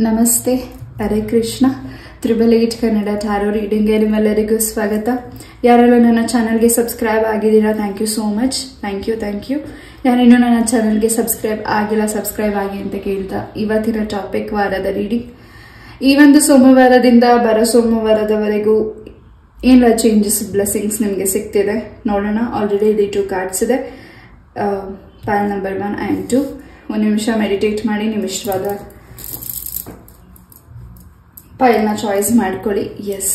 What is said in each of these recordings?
ನಮಸ್ತೆ, ಹರೇ ಕೃಷ್ಣ. 888 ಕನ್ನಡ ಟ್ಯಾರೋ ರೀಡಿಂಗ್ಗೆ ನಿಮ್ಮೆಲ್ಲರಿಗೂ ಸ್ವಾಗತ. ಯಾರೆಲ್ಲ ನನ್ನ ಚಾನಲ್ಗೆ ಸಬ್ಸ್ಕ್ರೈಬ್ ಆಗಿದ್ದೀರಾ, thank you so much. Thank you. ಯಾರಿನ್ನೂ ನನ್ನ ಚಾನಲ್ಗೆ ಸಬ್ಸ್ಕ್ರೈಬ್ ಆಗಿಲ್ಲ, ಸಬ್ಸ್ಕ್ರೈಬ್ ಆಗಿ ಅಂತ ಕೇಳ್ತಾ ಇವತ್ತಿನ ಟಾಪಿಕ್ ವಾರದ ರೀಡಿಂಗ್. ಈ ಒಂದು ಸೋಮವಾರದಿಂದ ಬರೋ ಸೋಮವಾರದವರೆಗೂ ಏನೆಲ್ಲ ಚೇಂಜಸ್, ಬ್ಲೆಸ್ಸಿಂಗ್ಸ್ ನಿಮಗೆ ಸಿಗ್ತಿದೆ ನೋಡೋಣ. ಆಲ್ರೆಡಿ ಇಲ್ಲಿ 2 ಕಾರ್ಡ್ಸ್ ಇದೆ, ಪೈಲ್ ನಂಬರ್ 1 and 2. ಒಂದು ನಿಮಿಷ ಮೆಡಿಟೇಟ್ ಮಾಡಿ ನಿಮ್ಮ ಇಷ್ಟವಾದ ಪೈಲ್ನ ಚಾಯ್ಸ್ ಮಾಡ್ಕೊಳ್ಳಿ. ಎಸ್,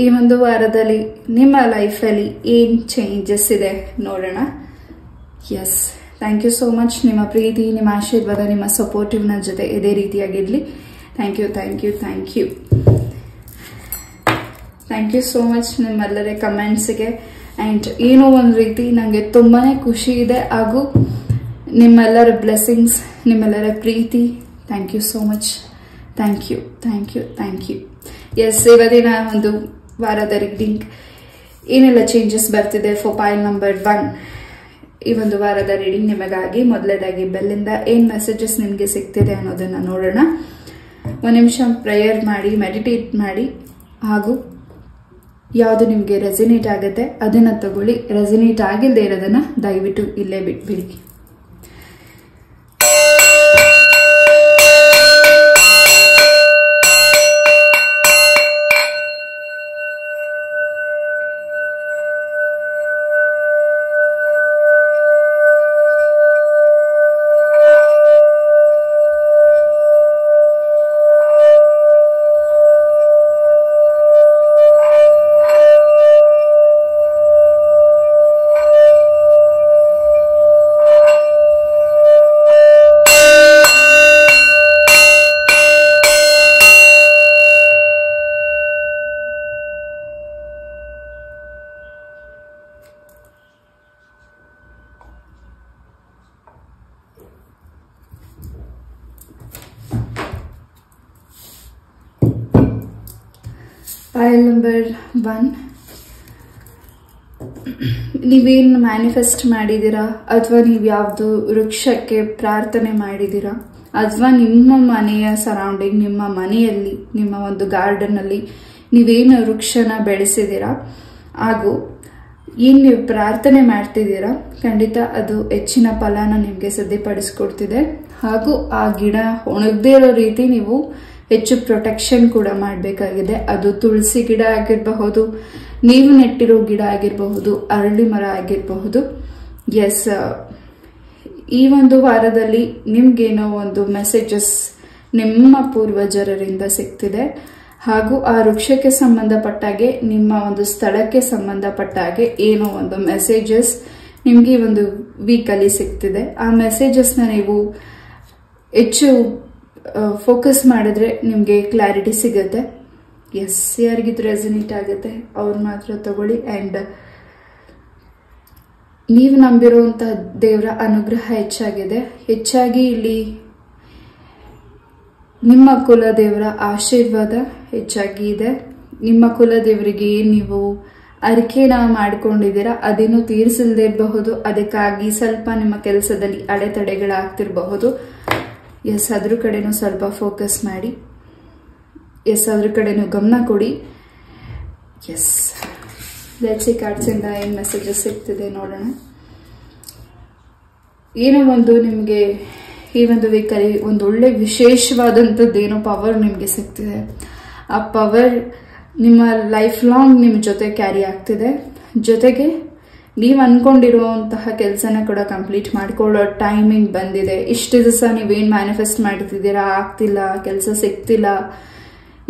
ಈ ಒಂದು ವಾರದಲ್ಲಿ ನಿಮ್ಮ ಲೈಫಲ್ಲಿ ಏನು ಚೇಂಜಸ್ ಇದೆ ನೋಡೋಣ. Yes, thank you so much. ನಿಮ್ಮ ಪ್ರೀತಿ, ನಿಮ್ಮ ಆಶೀರ್ವಾದ, ನಿಮ್ಮ ಸಪೋರ್ಟಿವ್ ನನ್ನ ಜೊತೆ ಇದೇ ರೀತಿಯಾಗಿರಲಿ. ಥ್ಯಾಂಕ್ ಯು ಸೋ ಮಚ್ ನಿಮ್ಮೆಲ್ಲರ ಕಮೆಂಟ್ಸ್ಗೆ. ಆ್ಯಂಡ್ ಏನೋ ಒಂದು ರೀತಿ ನನಗೆ ತುಂಬಾ ಖುಷಿ ಇದೆ, ಹಾಗೂ ನಿಮ್ಮೆಲ್ಲರ ಬ್ಲೆಸ್ಸಿಂಗ್ಸ್, ನಿಮ್ಮೆಲ್ಲರ ಪ್ರೀತಿ. Thank you so much. Thank you. Yes, ಇವತ್ತಿನ ಒಂದು ವಾರದ ರೀಡಿಂಗ್ ಏನೆಲ್ಲ ಚೇಂಜಸ್ ಬರ್ತಿದೆ ಫಾರ್ ಪೈಲ್ ನಂಬರ್ 1. ಈ ಒಂದು ವಾರದ ರೀಡಿಂಗ್ ನಿಮಗಾಗಿ ಮೊದಲನೇದಾಗಿ ಬೆಲ್ಲಿಂದ ಏನು ಮೆಸೇಜಸ್ ನಿಮಗೆ ಸಿಗ್ತಿದೆ ಅನ್ನೋದನ್ನ ನೋಡೋಣ. ಒಂದು ನಿಮಿಷ ಪ್ರೇಯರ್ ಮಾಡಿ, ಮೆಡಿಟೇಟ್ ಮಾಡಿ, ಹಾಗೂ ಯಾವುದು ನಿಮಗೆ ರೆಸಿನೇಟ್ ಆಗುತ್ತೆ ಅದನ್ನ ತಗೊಳ್ಳಿ. ರೆಸಿನೇಟ್ ಆಗಿಲ್ಲದೆ ಇರೋದನ್ನ ದಯವಿಟ್ಟು ಇಲ್ಲೇ ಬಿಟ್ಬಿಡಿ. ಪೈಲ್ ನಂಬರ್ 1, ನೀವೇನು ಮ್ಯಾನಿಫೆಸ್ಟ್ ಮಾಡಿದ್ದೀರಾ, ಅಥವಾ ನೀವು ಯಾವುದು ವೃಕ್ಷಕ್ಕೆ ಪ್ರಾರ್ಥನೆ ಮಾಡಿದ್ದೀರಾ, ಅಥವಾ ನಿಮ್ಮ ಮನೆಯ ಸರೌಂಡಿಂಗ್, ನಿಮ್ಮ ಮನೆಯಲ್ಲಿ, ನಿಮ್ಮ ಒಂದು ಗಾರ್ಡನ್ ಅಲ್ಲಿ ನೀವೇನು ವೃಕ್ಷನ ಬೆಳೆಸಿದ್ದೀರಾ, ಹಾಗೂ ಏನು ನೀವು ಪ್ರಾರ್ಥನೆ ಮಾಡ್ತಿದ್ದೀರಾ, ಖಂಡಿತ ಅದು ಹೆಚ್ಚಿನ ಫಲನ ನಿಮಗೆ ಸಿದ್ಧಪಡಿಸ್ಕೊಡ್ತಿದೆ. ಹಾಗೂ ಆ ಗಿಡ ಒಣಗದೇ ಇರೋ ರೀತಿ ನೀವು ಹೆಚ್ಚು ಪ್ರೊಟೆಕ್ಷನ್ ಕೂಡ ಮಾಡಬೇಕಾಗಿದೆ. ಅದು ತುಳಸಿ ಗಿಡ ಆಗಿರಬಹುದು, ನೀವು ನೆಟ್ಟಿರೋ ಗಿಡ ಆಗಿರಬಹುದು, ಅರಳಿ ಮರ ಆಗಿರಬಹುದು. ಎಸ್, ಈ ಒಂದು ವಾರದಲ್ಲಿ ನಿಮ್ಗೇನೋ ಒಂದು ಮೆಸೇಜಸ್ ನಿಮ್ಮ ಪೂರ್ವಜರರಿಂದ ಸಿಗ್ತಿದೆ, ಹಾಗೂ ಆ ವೃಕ್ಷಕ್ಕೆ ಸಂಬಂಧಪಟ್ಟಾಗೆ, ನಿಮ್ಮ ಒಂದು ಸ್ಥಳಕ್ಕೆ ಸಂಬಂಧಪಟ್ಟಾಗೆ ಏನೋ ಒಂದು ಮೆಸೇಜಸ್ ನಿಮ್ಗೆ ಈ ಒಂದು ವೀಕಲ್ಲಿ ಸಿಗ್ತಿದೆ. ಆ ಮೆಸೇಜಸ್ನ ನೀವು ಹೆಚ್ಚು ಫೋಕಸ್ ಮಾಡಿದ್ರೆ ನಿಮಗೆ ಕ್ಲಾರಿಟಿ ಸಿಗುತ್ತೆ. ಎಸ್, ಯಾರಿಗಿದು ರೆಸನೇಟ್ ಆಗುತ್ತೆ ಅವ್ರು ಮಾತ್ರ ತಗೊಳ್ಳಿ. ಆ್ಯಂಡ್ ನೀವು ನಂಬಿರುವಂಥ ದೇವರ ಅನುಗ್ರಹ ಹೆಚ್ಚಾಗಿ ಇಲ್ಲಿ ನಿಮ್ಮ ಕುಲದೇವರ ಆಶೀರ್ವಾದ ಹೆಚ್ಚಾಗಿ ಇದೆ. ನಿಮ್ಮ ಕುಲದೇವರಿಗೆ ನೀವು ಅರಿಕೆನ ಮಾಡ್ಕೊಂಡಿದ್ದೀರಾ, ಅದೇನು ತೀರಿಸಲ್ದೇ ಇರಬಹುದು, ಅದಕ್ಕಾಗಿ ಸ್ವಲ್ಪ ನಿಮ್ಮ ಕೆಲಸದಲ್ಲಿ ಅಡೆತಡೆಗಳಾಗ್ತಿರಬಹುದು. ಎಸ್, ಅದ್ರ ಕಡೆನೂ ಸ್ವಲ್ಪ ಫೋಕಸ್ ಮಾಡಿ. ಎಸ್, ಅದ್ರ ಕಡೆನೂ ಗಮನ ಕೊಡಿ. ಎಸ್, ಲೆಟ್ಸ್ ಸಿ ಕಾರ್ಡ್ಸ್ ಇಂದ ಏನು ಮೆಸೇಜಸ್ ಸಿಗ್ತಿದೆ ನೋಡೋಣ. ಏನೋ ಒಂದು ನಿಮಗೆ ಈ ಒಂದು ವೀಕಲ್ಲಿ ಒಂದು ಒಳ್ಳೆ ವಿಶೇಷವಾದಂಥದ್ದು ಏನೋ ಪವರ್ ನಿಮಗೆ ಸಿಗ್ತಿದೆ. ಆ ಪವರ್ ನಿಮ್ಮ ಲೈಫ್ ಲಾಂಗ್ ನಿಮ್ಮ ಜೊತೆ ಕ್ಯಾರಿ ಆಗ್ತಿದೆ. ಜೊತೆಗೆ ನೀವು ಅನ್ಕೊಂಡಿರುವಂತಹ ಕೆಲಸನ ಕೂಡ ಕಂಪ್ಲೀಟ್ ಮಾಡ್ಕೊಳ್ಳೋ ಟೈಮಿಂಗ್ ಬಂದಿದೆ. ಇಷ್ಟು ದಿವಸ ನೀವೇನು ಮ್ಯಾನಿಫೆಸ್ಟ್ ಮಾಡ್ತಿದ್ದೀರಾ, ಆಗ್ತಿಲ್ಲ, ಕೆಲಸ ಸಿಗ್ತಿಲ್ಲ,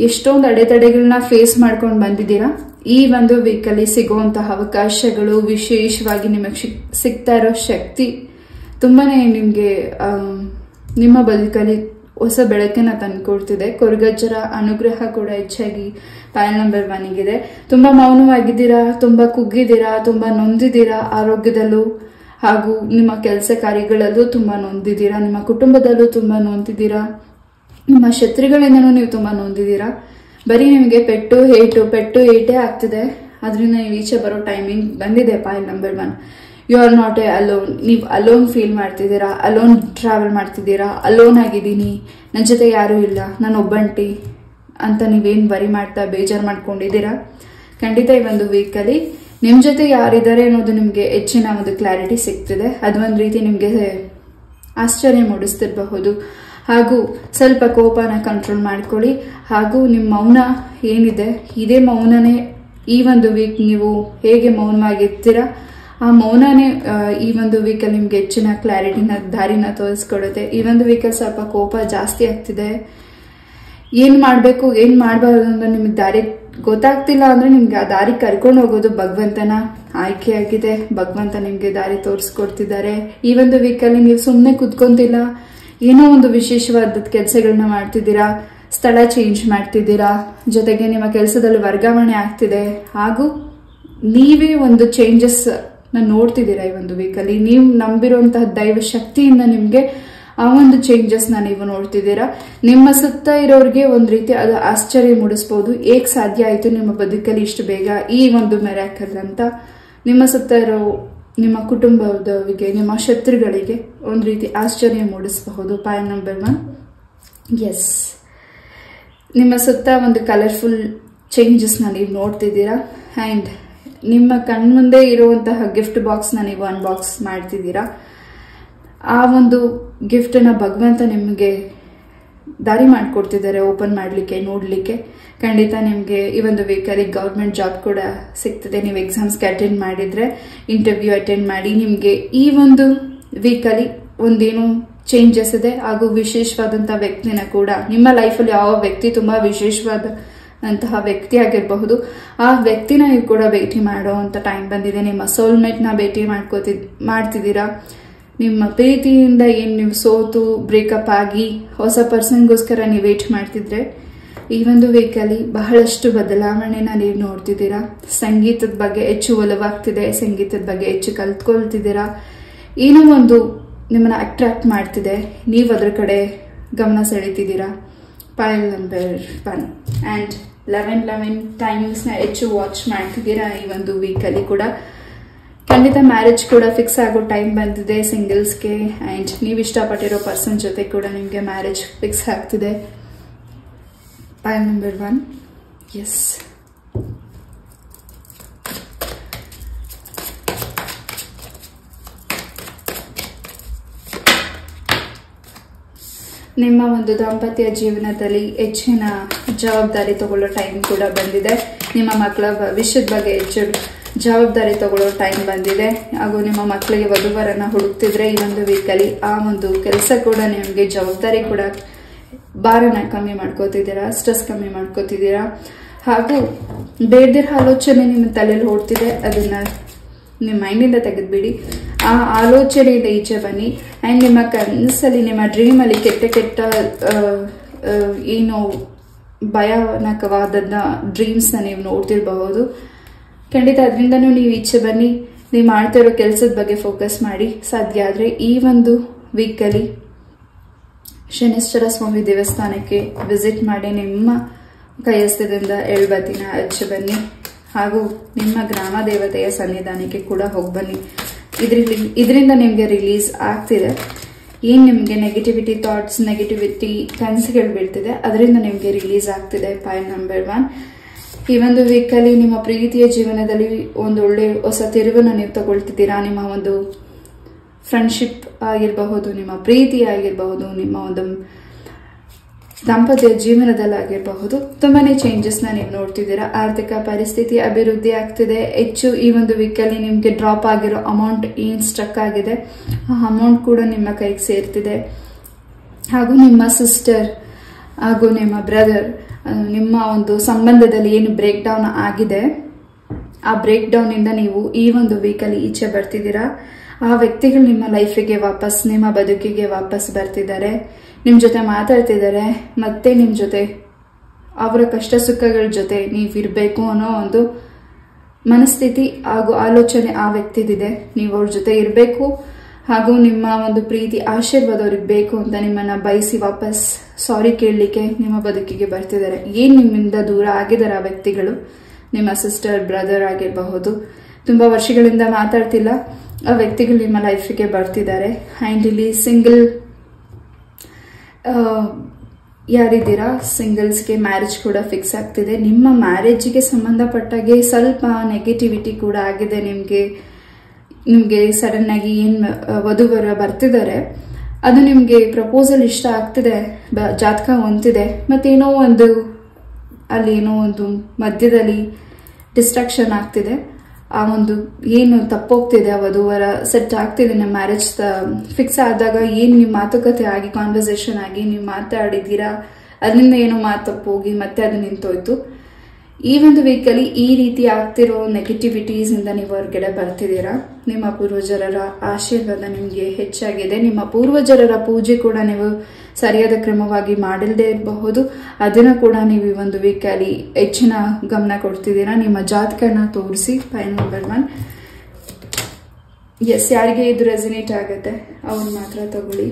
ಎಷ್ಟೊಂದು ಅಡೆತಡೆಗಳನ್ನ ಫೇಸ್ ಮಾಡ್ಕೊಂಡು ಬಂದಿದ್ದೀರಾ. ಈ ಒಂದು ವೀಕಲ್ಲಿ ಸಿಗುವಂತಹ ಅವಕಾಶಗಳು, ವಿಶೇಷವಾಗಿ ನಿಮಗೆ ಸಿಗ್ತಾ ಇರೋ ಶಕ್ತಿ ತುಂಬಾನೇ ನಿಮಗೆ ನಿಮ್ಮ ಬದುಕಲ್ಲಿ ಹೊಸ ಬೆಳಕನ್ನ ತಂದುಕೊಡ್ತಿದೆ. ಕೊರಗಜ್ಜರ ಅನುಗ್ರಹ ಕೂಡ ಹೆಚ್ಚಾಗಿ ಪೈಲ್ ನಂಬರ್ 1ಗಿದೆ. ತುಂಬಾ ಮೌನವಾಗಿದ್ದೀರಾ, ತುಂಬಾ ಕುಗ್ಗಿದ್ದೀರಾ, ತುಂಬಾ ನೊಂದಿದ್ದೀರಾ ಆರೋಗ್ಯದಲ್ಲೂ, ಹಾಗೂ ನಿಮ್ಮ ಕೆಲಸ ಕಾರ್ಯಗಳಲ್ಲೂ ತುಂಬಾ ನೊಂದಿದ್ದೀರಾ, ನಿಮ್ಮ ಕುಟುಂಬದಲ್ಲೂ ತುಂಬಾ ನೊಂದಿದ್ದೀರಾ, ನಿಮ್ಮ ಶತ್ರುಗಳಿಂದನೂ ನೀವು ತುಂಬಾ ನೊಂದಿದ್ದೀರಾ. ಬರೀ ನಿಮಗೆ ಪೆಟ್ಟು ಏಟೇ ಆಗ್ತಿದೆ. ಅದರಿಂದ ನೀವು ಈಚೆ ಬರೋ ಟೈಮಿಂಗ್ ಬಂದಿದೆ pile number 1. You are not a alone. ನೀವು ಅಲೋನ್ ಫೀಲ್ ಮಾಡ್ತಿದ್ದೀರಾ, ಅಲೋನ್ ಟ್ರಾವೆಲ್ ಮಾಡ್ತಿದ್ದೀರಾ, ಅಲೋನ್ ಆಗಿದ್ದೀನಿ, ನನ್ನ ಜೊತೆ ಯಾರೂ ಇಲ್ಲ, ನಾನು ಒಬ್ಬಂಟಿ ಅಂತ ನೀವೇನು ವರಿ ಮಾಡ್ತಾ ಬೇಜಾರು ಮಾಡ್ಕೊಂಡಿದ್ದೀರಾ, ಖಂಡಿತ ಈ ಒಂದು ವೀಕಲ್ಲಿ ನಿಮ್ಮ ಜೊತೆ ಯಾರಿದ್ದಾರೆ ಅನ್ನೋದು ನಿಮಗೆ ಹೆಚ್ಚಿನ ಒಂದು ಕ್ಲಾರಿಟಿ ಸಿಗ್ತಿದೆ. ಅದೊಂದು ರೀತಿ ನಿಮಗೆ ಆಶ್ಚರ್ಯ ಮೂಡಿಸ್ತಿರಬಹುದು. ಹಾಗೂ ಸ್ವಲ್ಪ ಕೋಪನ ಕಂಟ್ರೋಲ್ ಮಾಡ್ಕೊಳ್ಳಿ. ಹಾಗೂ ನಿಮ್ಮ ಮೌನ ಏನಿದೆ, ಇದೇ ಮೌನನೇ ಈ ಒಂದು ವೀಕ್ ನೀವು ಹೇಗೆ ಮೌನವಾಗಿರ್ತೀರಾ, ಆ ಮೌನನೇ ಈ ಒಂದು ವೀಕಲ್ಲಿ ನಿಮ್ಗೆ ಹೆಚ್ಚಿನ ಕ್ಲಾರಿಟಿನ ದಾರಿನ ತೋರಿಸ್ಕೊಡುತ್ತೆ. ಈ ಒಂದು ವೀಕಲ್ಲಿ ಸ್ವಲ್ಪ ಕೋಪ ಜಾಸ್ತಿ ಆಗ್ತಿದೆ. ಏನ್ ಮಾಡ್ಬೇಕು ಏನ್ ಮಾಡಬಾರ್ದು ಅಂತ ನಿಮ್ಗೆ ದಾರಿ ಗೊತ್ತಾಗ್ತಿಲ್ಲ ಅಂದ್ರೆ ನಿಮ್ಗೆ ಆ ದಾರಿ ಕರ್ಕೊಂಡು ಹೋಗೋದು ಭಗವಂತನ ಆಯ್ಕೆಯಾಗಿದೆ. ಭಗವಂತ ನಿಮ್ಗೆ ದಾರಿ ತೋರಿಸ್ಕೊಡ್ತಿದ್ದಾರೆ. ಈ ಒಂದು ವೀಕಲ್ಲಿ ನೀವು ಸುಮ್ಮನೆ ಕುತ್ಕೊಂತಿಲ್ಲ, ಏನೋ ಒಂದು ವಿಶೇಷವಾದ ಕೆಲಸಗಳನ್ನ ಮಾಡ್ತಿದ್ದೀರಾ, ಸ್ಥಳ ಚೇಂಜ್ ಮಾಡ್ತಿದ್ದೀರಾ, ಜೊತೆಗೆ ನಿಮ್ಮ ಕೆಲಸದಲ್ಲಿ ವರ್ಗಾವಣೆ ಆಗ್ತಿದೆ. ಹಾಗೂ ನೀವೇ ಒಂದು ಚೇಂಜಸ್ ನೋಡ್ತಿದ್ದೀರಾ. ಈ ಒಂದು ವೀಕಲ್ಲಿ ನೀವು ನಂಬಿರುವಂತಹ ದೈವ ಶಕ್ತಿಯಿಂದ ನಿಮ್ಗೆ ಆ ಒಂದು ಚೇಂಜಸ್ ನೀವು ನೋಡ್ತಿದ್ದೀರಾ. ನಿಮ್ಮ ಸುತ್ತ ಇರೋರಿಗೆ ಒಂದ್ ರೀತಿ ಅದು ಆಶ್ಚರ್ಯ ಮೂಡಿಸಬಹುದು. ಹೇಗ್ ಸಾಧ್ಯ ಆಯ್ತು ನಿಮ್ಮ ಬದುಕಲ್ಲಿ ಇಷ್ಟು ಬೇಗ ಈ ಒಂದು ಮಿರಾಕಲ್ ಅಂತ. ನಿಮ್ಮ ಸುತ್ತ ಇರೋ ನಿಮ್ಮ ಕುಟುಂಬದವರಿಗೆ, ನಿಮ್ಮ ಶತ್ರುಗಳಿಗೆ ಒಂದ್ ರೀತಿ ಆಶ್ಚರ್ಯ ಮೂಡಿಸಬಹುದು. ಪಾಯಿಂಟ್ ನಂಬರ್ 1, ಎಸ್, ನಿಮ್ಮ ಸುತ್ತ ಒಂದು ಕಲರ್ಫುಲ್ ಚೇಂಜಸ್ ನೀವು ನೋಡ್ತಿದ್ದೀರಾ. ಅಂಡ್ ನಿಮ್ಮ ಕಣ್ಮುಂದೆ ಇರುವಂತಹ ಗಿಫ್ಟ್ ಬಾಕ್ಸ್ ನೀವು ಅನ್ಬಾಕ್ಸ್ ಮಾಡ್ತಿದ್ದೀರಾ. ಆ ಒಂದು ಗಿಫ್ಟ್ ನ ಭಗವಂತ ನಿಮಗೆ ದಾರಿ ಮಾಡ್ಕೊಡ್ತಿದ್ದಾರೆ ಓಪನ್ ಮಾಡ್ಲಿಕ್ಕೆ, ನೋಡ್ಲಿಕ್ಕೆ. ಖಂಡಿತ ನಿಮ್ಗೆ ಈ ಒಂದು ವೀಕಲ್ಲಿ ಗವರ್ಮೆಂಟ್ ಜಾಬ್ ಕೂಡ ಸಿಗ್ತದೆ. ನೀವು ಎಕ್ಸಾಮ್ಸ್ಗೆ ಅಟೆಂಡ್ ಮಾಡಿದ್ರೆ, ಇಂಟರ್ವ್ಯೂ ಅಟೆಂಡ್ ಮಾಡಿ, ನಿಮ್ಗೆ ಈ ಒಂದು ವೀಕಲ್ಲಿ ಒಂದೇನು ಚೇಂಜಸ್ ಇದೆ. ಹಾಗೂ ವಿಶೇಷವಾದಂತಹ ವ್ಯಕ್ತಿನ ಕೂಡ ನಿಮ್ಮ ಲೈಫಲ್ಲಿ ಯಾವ ವ್ಯಕ್ತಿ ತುಂಬಾ ವಿಶೇಷವಾದಂತಹ ವ್ಯಕ್ತಿ ಆಗಿರಬಹುದು, ಆ ವ್ಯಕ್ತಿನ ನೀವು ಕೂಡ ಭೇಟಿ ಮಾಡುವಂತ ಟೈಮ್ ಬಂದಿದೆ. ನಿಮ್ಮ ಸೋಲ್ಮೇಟ್ ನ ಭೇಟಿ ಮಾಡ್ತಿದ್ದೀರಾ. ನಿಮ್ಮ ಪ್ರೀತಿಯಿಂದ ಏನ್ ನೀವು ಸೋತು ಬ್ರೇಕಪ್ ಆಗಿ ಹೊಸ ಪರ್ಸನ್ಗೋಸ್ಕರ ನೀವು ವೇಟ್ ಮಾಡ್ತಿದ್ರೆ, ಈ ಒಂದು ವೀಕಲ್ಲಿ ಬಹಳಷ್ಟು ಬದಲಾವಣೆನ ನೀವು ನೋಡ್ತಿದ್ದೀರಾ. ಸಂಗೀತದ ಬಗ್ಗೆ ಹೆಚ್ಚು ಒಲವಾಗ್ತಿದೆ, ಸಂಗೀತದ ಬಗ್ಗೆ ಹೆಚ್ಚು ಕಲ್ತ್ಕೊಳ್ತಿದ್ದೀರಾ. ಏನೋ ಒಂದು ನಿಮ್ಮನ್ನ ಅಟ್ರಾಕ್ಟ್ ಮಾಡ್ತಿದೆ, ನೀವು ಅದ್ರ ಕಡೆ ಗಮನ ಸೆಳೀತಿದ್ದೀರಾ. ಪಾಯಿಂಟ್ ನಂಬರ್ 1 ಅಂಡ್ 11 ಟೈಮಿಂಗ್ಸ್ನ ಹೆಚ್ಚು ವಾಚ್ ಮಾಡ್ತಿದ್ದೀರಾ. ಈ ಒಂದು ವೀಕಲ್ಲಿ ಕೂಡ ಖಂಡಿತ ಮ್ಯಾರೇಜ್ ಕೂಡ ಫಿಕ್ಸ್ ಆಗೋ ಟೈಮ್ ಬಂದಿದೆ ಸಿಂಗಲ್ಸ್ಗೆ. ಅಂಡ್ ನೀವು ಇಷ್ಟಪಟ್ಟಿರೋ ಪರ್ಸನ್ ಜೊತೆ ಕೂಡ ನಿಮಗೆ ಮ್ಯಾರೇಜ್ ಫಿಕ್ಸ್ ಆಗ್ತಿದೆ. Point number 1, yes. ನಿಮ್ಮ ಒಂದು ದಾಂಪತ್ಯ ಜೀವನದಲ್ಲಿ ಹೆಚ್ಚಿನ ಜವಾಬ್ದಾರಿ ತಗೊಳ್ಳೋ ಟೈಮ್ ಕೂಡ ಬಂದಿದೆ. ನಿಮ್ಮ ಮಕ್ಕಳ ಭವಿಷ್ಯದ ಬಗ್ಗೆ ಹೆಚ್ಚು ಜವಾಬ್ದಾರಿ ತಗೊಳ್ಳೋ ಟೈಮ್ ಬಂದಿದೆ. ಹಾಗೂ ನಿಮ್ಮ ಮಕ್ಕಳಿಗೆ ವಧುವರನ್ನ ಹುಡುಕ್ತಿದ್ರೆ ಈ ಒಂದು ವೀಕಲ್ಲಿ ಆ ಒಂದು ಕೆಲಸ ಕೂಡ ನಿಮಗೆ ಜವಾಬ್ದಾರಿ ಕೂಡ ಭಾರನ ಕಮ್ಮಿ ಮಾಡ್ಕೋತಿದ್ದೀರಾ, ಸ್ಟ್ರೆಸ್ ಕಮ್ಮಿ ಮಾಡ್ಕೋತಿದ್ದೀರಾ. ಹಾಗೂ ಬೇಡದಿರೋ ಆಲೋಚನೆ ನಿಮ್ಮ ತಲೆಯಲ್ಲಿ ಓಡ್ತಿದೆ, ಅದನ್ನ ನಿಮ್ಮ ಮೈಂಡಿಂದ ತೆಗೆದ್ಬಿಡಿ. ಆ ಆಲೋಚನೆಯಿಂದ ಈಚೆ ಬನ್ನಿ. ಅಂಡ್ ನಿಮ್ಮ ಕನಸಲ್ಲಿ, ನಿಮ್ಮ ಡ್ರೀಮ್ ಅಲ್ಲಿ ಕೆಟ್ಟ ಏನು ಭಯಾನಕವಾದ ಡ್ರೀಮ್ಸ್ ನೀವು ನೋಡ್ತಿರಬಹುದು. ಖಂಡಿತ ಅದರಿಂದನೂ ನೀವು ಈಚೆ ಬನ್ನಿ. ನೀವು ಮಾಡ್ತಿರೋ ಕೆಲಸದ ಬಗ್ಗೆ ಫೋಕಸ್ ಮಾಡಿ. ಸಾಧ್ಯ ಆದ್ರೆ ಈ ಒಂದು ವೀಕಲ್ಲಿ ಶನೇಶ್ವರ ಸ್ವಾಮಿ ದೇವಸ್ಥಾನಕ್ಕೆ ವಿಸಿಟ್ ಮಾಡಿ ನಿಮ್ಮ ಕೈಯಸ್ಥದಿಂದ ಎಳ್ಬತ್ತಿನ ಹಚ್ಚಿ ಬನ್ನಿ. ಹಾಗೂ ನಿಮ್ಮ ಗ್ರಾಮ ದೇವತೆಯ ಸನ್ನಿಧಾನಕ್ಕೆ ಕೂಡ ಹೋಗಿ ಬನ್ನಿ. ಇದರಿಂದ ನಿಮಗೆ ರಿಲೀಸ್ ಆಗ್ತಿದೆ. ಏನ್ ನಿಮಗೆ ನೆಗೆಟಿವಿಟಿ ಥಾಟ್ಸ್, ನೆಗೆಟಿವಿಟಿ ಕನಸುಗಳು ಬೀಳ್ತಿದೆ, ಅದರಿಂದ ನಿಮಗೆ ರಿಲೀಸ್ ಆಗ್ತಿದೆ. ಪಾಯಿಂಟ್ ನಂಬರ್ 1, ಈ ಒಂದು ವೀಕಲ್ಲಿ ನಿಮ್ಮ ಪ್ರೀತಿಯ ಜೀವನದಲ್ಲಿ ಒಂದು ಒಳ್ಳೆ ಹೊಸ ತಿರುವನ್ನು ನೀವು ತಗೊಳ್ತಿದ್ದೀರಾ. ನಿಮ್ಮ ಒಂದು ಫ್ರೆಂಡ್ಶಿಪ್ ಆಗಿರಬಹುದು, ನಿಮ್ಮ ಪ್ರೀತಿ ಆಗಿರಬಹುದು, ನಿಮ್ಮ ಒಂದು ದಾಂಪತ್ಯ ಜೀವನದಲ್ಲಾಗಿರಬಹುದು, ತುಂಬಾನೇ ಚೇಂಜಸ್ ನೀವು ನೋಡ್ತಿದ್ದೀರಾ. ಆರ್ಥಿಕ ಪರಿಸ್ಥಿತಿ ಅಭಿವೃದ್ಧಿ ಆಗ್ತಿದೆ. ಹೆಚ್ಚು ಈ ಒಂದು ವೀಕಲ್ಲಿ ನಿಮ್ಗೆ ಡ್ರಾಪ್ ಆಗಿರೋ ಅಮೌಂಟ್ ಏನ್ ಸ್ಟ್ರಕ್ ಆಗಿದೆ, ಆ ಅಮೌಂಟ್ ಕೂಡ ನಿಮ್ಮ ಕೈಗೆ ಸೇರ್ತಿದೆ. ಹಾಗೂ ನಿಮ್ಮ ಸಿಸ್ಟರ್ ಹಾಗೂ ನಿಮ್ಮ ಬ್ರದರ್, ನಿಮ್ಮ ಒಂದು ಸಂಬಂಧದಲ್ಲಿ ಏನು ಬ್ರೇಕ್ ಡೌನ್ ಆಗಿದೆ, ಆ ಬ್ರೇಕ್ ಡೌನ್ ಇಂದ ನೀವು ಈ ಒಂದು ವೀಕಲ್ಲಿ ಈಚೆ ಬರ್ತಿದ್ದೀರಾ. ಆ ವ್ಯಕ್ತಿಗಳು ನಿಮ್ಮ ಲೈಫಿಗೆ ವಾಪಸ್, ನಿಮ್ಮ ಬದುಕಿಗೆ ವಾಪಸ್ ಬರ್ತಿದ್ದಾರೆ, ನಿಮ್ ಜೊತೆ ಮಾತಾಡ್ತಿದ್ದಾರೆ. ಮತ್ತೆ ನಿಮ್ ಜೊತೆ ಅವರ ಕಷ್ಟ ಸುಖಗಳ ಜೊತೆ ನೀವಿರ್ಬೇಕು ಅನ್ನೋ ಒಂದು ಮನಸ್ಥಿತಿ ಹಾಗೂ ಆಲೋಚನೆ ಆ ವ್ಯಕ್ತಿದಿದೆ. ನೀವು ಅವ್ರ ಜೊತೆ ಇರಬೇಕು ಹಾಗೂ ನಿಮ್ಮ ಒಂದು ಪ್ರೀತಿ ಆಶೀರ್ವಾದ ಅವ್ರಿಗೆ ಬೇಕು ಅಂತ ನಿಮ್ಮನ್ನ ಬಯಸಿ ವಾಪಸ್ ಸಾರಿ ಕೇಳಲಿಕ್ಕೆ ನಿಮ್ಮ ಬದುಕಿಗೆ ಬರ್ತಿದ್ದಾರೆ. ಏನ್ ನಿಮ್ಮಿಂದ ದೂರ ಆಗಿದ್ದಾರೆ ಆ ವ್ಯಕ್ತಿಗಳು, ನಿಮ್ಮ ಸಿಸ್ಟರ್, ಬ್ರದರ್ ಆಗಿರಬಹುದು. ತುಂಬಾ ವರ್ಷಗಳಿಂದ ಮಾತಾಡ್ತಿಲ್ಲ, ವ್ಯಕ್ತಿಗಳು ನಿಮ್ಮ ಲೈಫಿಗೆ ಬರ್ತಿದ್ದಾರೆ. ಆ್ಯಂಡ್ ಇಲ್ಲಿ ಸಿಂಗಲ್ ಯಾರಿದ್ದೀರಾ ಸಿಂಗಲ್ಸ್ಗೆ ಮ್ಯಾರೇಜ್ ಕೂಡ ಫಿಕ್ಸ್ ಆಗ್ತಿದೆ. ನಿಮ್ಮ ಮ್ಯಾರೇಜಿಗೆ ಸಂಬಂಧಪಟ್ಟಾಗೆ ಸ್ವಲ್ಪ ನೆಗೆಟಿವಿಟಿ ಕೂಡ ಆಗಿದೆ. ನಿಮಗೆ ಸಡನ್ ಆಗಿ ಏನು ವಧುವರ ಬರ್ತಿದ್ದಾರೆ, ಅದು ನಿಮಗೆ ಪ್ರಪೋಸಲ್ ಇಷ್ಟ ಆಗ್ತಿದೆ, ಜಾತಕ ಹೊಂದಿದೆ, ಮತ್ತೇನೋ ಒಂದು ಅಲ್ಲಿ ಏನೋ ಒಂದು ಮಧ್ಯದಲ್ಲಿ ಡಿಸ್ಟ್ರಾಕ್ಷನ್ ಆಗ್ತಿದೆ. ಆ ಒಂದು ಏನು ತಪ್ಪೋಗ್ತಿದೆ, ವಧುವರ ಸೆಟ್ ಆಗ್ತಿದೆ, ನಿಮ್ಮ ಮ್ಯಾರೇಜ್ ಫಿಕ್ಸ್ ಆದಾಗ ಏನು ನಿಮ್ಮ ಮಾತುಕತೆ ಆಗಿ ಕಾನ್ವರ್ಸೇಷನ್ ಆಗಿ ನೀವು ಮಾತಾಡಿದ್ದೀರಾ, ಅದರಿಂದ ಏನೋ ಮಾತು ತಪ್ಪೋಗಿ ಮತ್ತೆ ಅದು ನಿಂತೋಯ್ತು. ಈ ಒಂದು ವೀಕಲ್ಲಿ ಈ ರೀತಿ ಆಗ್ತಿರೋ ನೆಗೆಟಿವಿಟೀಸ್ ಇಂದ ನೀವು ಹೊರಗಡೆ ಬರ್ತಿದ್ದೀರಾ. ನಿಮ್ಮ ಪೂರ್ವಜರರ ಆಶೀರ್ವಾದ ನಿಮಗೆ ಹೆಚ್ಚಾಗಿದೆ. ನಿಮ್ಮ ಪೂರ್ವಜರರ ಪೂಜೆ ಕೂಡ ನೀವು ಸರಿಯಾದ ಕ್ರಮವಾಗಿ ಮಾಡಿಲ್ಲದೆ ಇರಬಹುದು. ಅದನ್ನು ಕೂಡ ನೀವು ಈ ಒಂದು ವೀಕಲ್ಲಿ ಹೆಚ್ಚಿನ ಗಮನ ಕೊಡ್ತಿದ್ದೀರಾ. ನಿಮ್ಮ ಜಾತಕನ ತೋರಿಸಿ. File number 1. ಎಸ್, ಯಾರಿಗೆ ಇದು ರೆಸಿನೇಟ್ ಆಗುತ್ತೆ ಅವ್ರು ಮಾತ್ರ ತಗೊಳ್ಳಿ.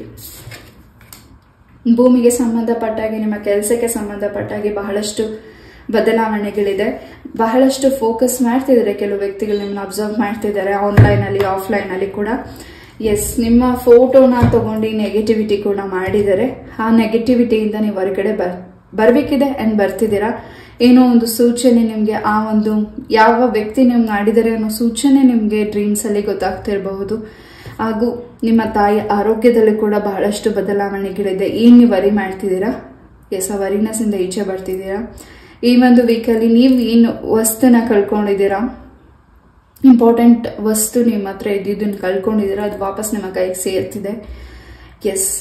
ಭೂಮಿಗೆ ಸಂಬಂಧಪಟ್ಟಾಗೆ, ನಿಮ್ಮ ಕೆಲಸಕ್ಕೆ ಸಂಬಂಧಪಟ್ಟಾಗೆ ಬಹಳಷ್ಟು ಬದಲಾವಣೆಗಳಿದೆ. ಬಹಳಷ್ಟು ಫೋಕಸ್ ಮಾಡ್ತಿದ್ದಾರೆ ಕೆಲವು ವ್ಯಕ್ತಿಗಳು, ನಿಮ್ಮನ್ನ ಅಬ್ಸರ್ವ್ ಮಾಡ್ತಿದ್ದಾರೆ ಆನ್ಲೈನ್ ಅಲ್ಲಿ ಆಫ್ಲೈನ್ ಅಲ್ಲಿ ಕೂಡ. ಎಸ್, ನಿಮ್ಮ ಫೋಟೋನ ತಗೊಂಡು ನೆಗೆಟಿವಿಟಿ ಕೂಡ ಮಾಡಿದ್ದಾರೆ. ಆ ನೆಗೆಟಿವಿಟಿಯಿಂದ ನೀವು ಹೊರಗಡೆ ಬರ್ಬೇಕಿದೆ ಅಂಡ್ ಬರ್ತಿದ್ದೀರಾ. ಏನೋ ಒಂದು ಸೂಚನೆ ನಿಮ್ಗೆ, ಆ ಒಂದು ಯಾವ ವ್ಯಕ್ತಿ ನೀವು ಮಾಡಿದರೆ ಅನ್ನೋ ಸೂಚನೆ ನಿಮ್ಗೆ ಡ್ರೀಮ್ಸ್ ಅಲ್ಲಿ ಗೊತ್ತಾಗ್ತಿರಬಹುದು. ಹಾಗೂ ನಿಮ್ಮ ತಾಯಿ ಆರೋಗ್ಯದಲ್ಲಿ ಕೂಡ ಬಹಳಷ್ಟು ಬದಲಾವಣೆಗಳಿದೆ. ಏನ್ ನೀವು ವರಿ ಮಾಡ್ತಿದ್ದೀರಾ? ಎಸ್, ಆ ವರಿನೆಸ್ ಇಂದ ಈಚೆ ಬರ್ತಿದ್ದೀರಾ. ಈ ಒಂದು ವೀಕಲ್ಲಿ ನೀವು ಏನು ವಸ್ತುನ ಕಳ್ಕೊಂಡಿದ್ದೀರಾ, ಇಂಪಾರ್ಟೆಂಟ್ ವಸ್ತು ನಿಮ್ಮ ಹತ್ರ ಇದ್ದಿದ್ದನ್ನು ಕಳ್ಕೊಂಡಿದ್ದೀರಾ, ಅದು ವಾಪಸ್ ನಿಮ್ಮ ಕೈಗೆ ಸೇರ್ತಿದೆ. ಎಸ್,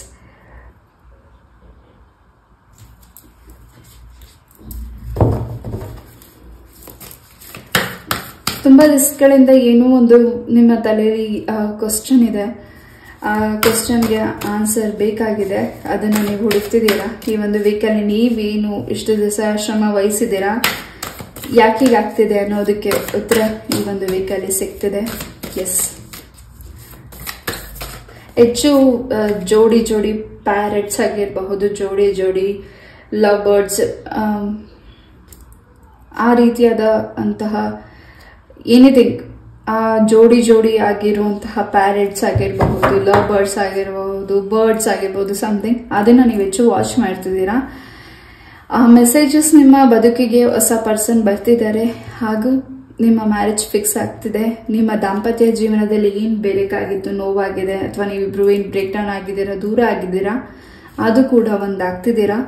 ತುಂಬಾ ದಿವಸಗಳಿಂದ ಏನೋ ಒಂದು ನಿಮ್ಮ ತಲೆಯಲ್ಲಿ ಕ್ವಶನ್ ಇದೆ. ಆ ಕ್ವಶನ್ಗೆ ಆನ್ಸರ್ ಬೇಕಾಗಿದೆ, ಅದನ್ನ ನೀವು ಹುಡುಕ್ತಿದ್ದೀರಾ. ಈ ಒಂದು ವೀಕಲ್ಲಿ ನೀವೇನು ಇಷ್ಟು ದಿವಸ ಶ್ರಮ ವಹಿಸಿದ್ದೀರಾ, ಯಾಕೀಗಾಗ್ತಿದೆ ಅನ್ನೋದಕ್ಕೆ ಉತ್ತರ ಈ ಒಂದು ವೀಕಲ್ಲಿ ಸಿಗ್ತಿದೆ. ಎಸ್, ಹೆಚ್ಚು ಜೋಡಿ ಜೋಡಿ ಪ್ಯಾರೆಟ್ಸ್ ಆಗಿರಬಹುದು, ಜೋಡಿ ಜೋಡಿ ಲವ್ ಬರ್ಡ್ಸ್, ಆ ರೀತಿಯಾದ ಅಂತಹ ಎನಿಥಿಂಗ್, ಆ ಜೋಡಿ ಜೋಡಿ ಆಗಿರುವಂತಹ ಪ್ಯಾರೆಟ್ಸ್ ಆಗಿರಬಹುದು, ಲವ್ ಬರ್ಡ್ಸ್ ಆಗಿರಬಹುದು, ಬರ್ಡ್ಸ್ ಆಗಿರಬಹುದು, ಸಮಥಿಂಗ್, ಅದನ್ನ ನೀವು ಹೆಚ್ಚು ವಾಚ್ ಮಾಡ್ತಿದ್ದೀರಾ. ಆ ಮೆಸೇಜಸ್ ನಿಮ್ಮ ಬದುಕಿಗೆ ಹೊಸ ಪರ್ಸನ್ ಬರ್ತಿದ್ದಾರೆ ಹಾಗೂ ನಿಮ್ಮ ಮ್ಯಾರೇಜ್ ಫಿಕ್ಸ್ ಆಗ್ತಿದೆ. ನಿಮ್ಮ ದಾಂಪತ್ಯ ಜೀವನದಲ್ಲಿ ಏನು ಬೇಕಾಗಿತ್ತು, ನೋವಾಗಿದೆ, ಅಥವಾ ನೀವಿಬ್ರು ಏನು ಬ್ರೇಕ್ ಡೌನ್ ಆಗಿದ್ದೀರಾ, ದೂರ ಆಗಿದ್ದೀರಾ, ಅದು ಕೂಡ ಒಂದಾಗ್ತಿದ್ದೀರಾ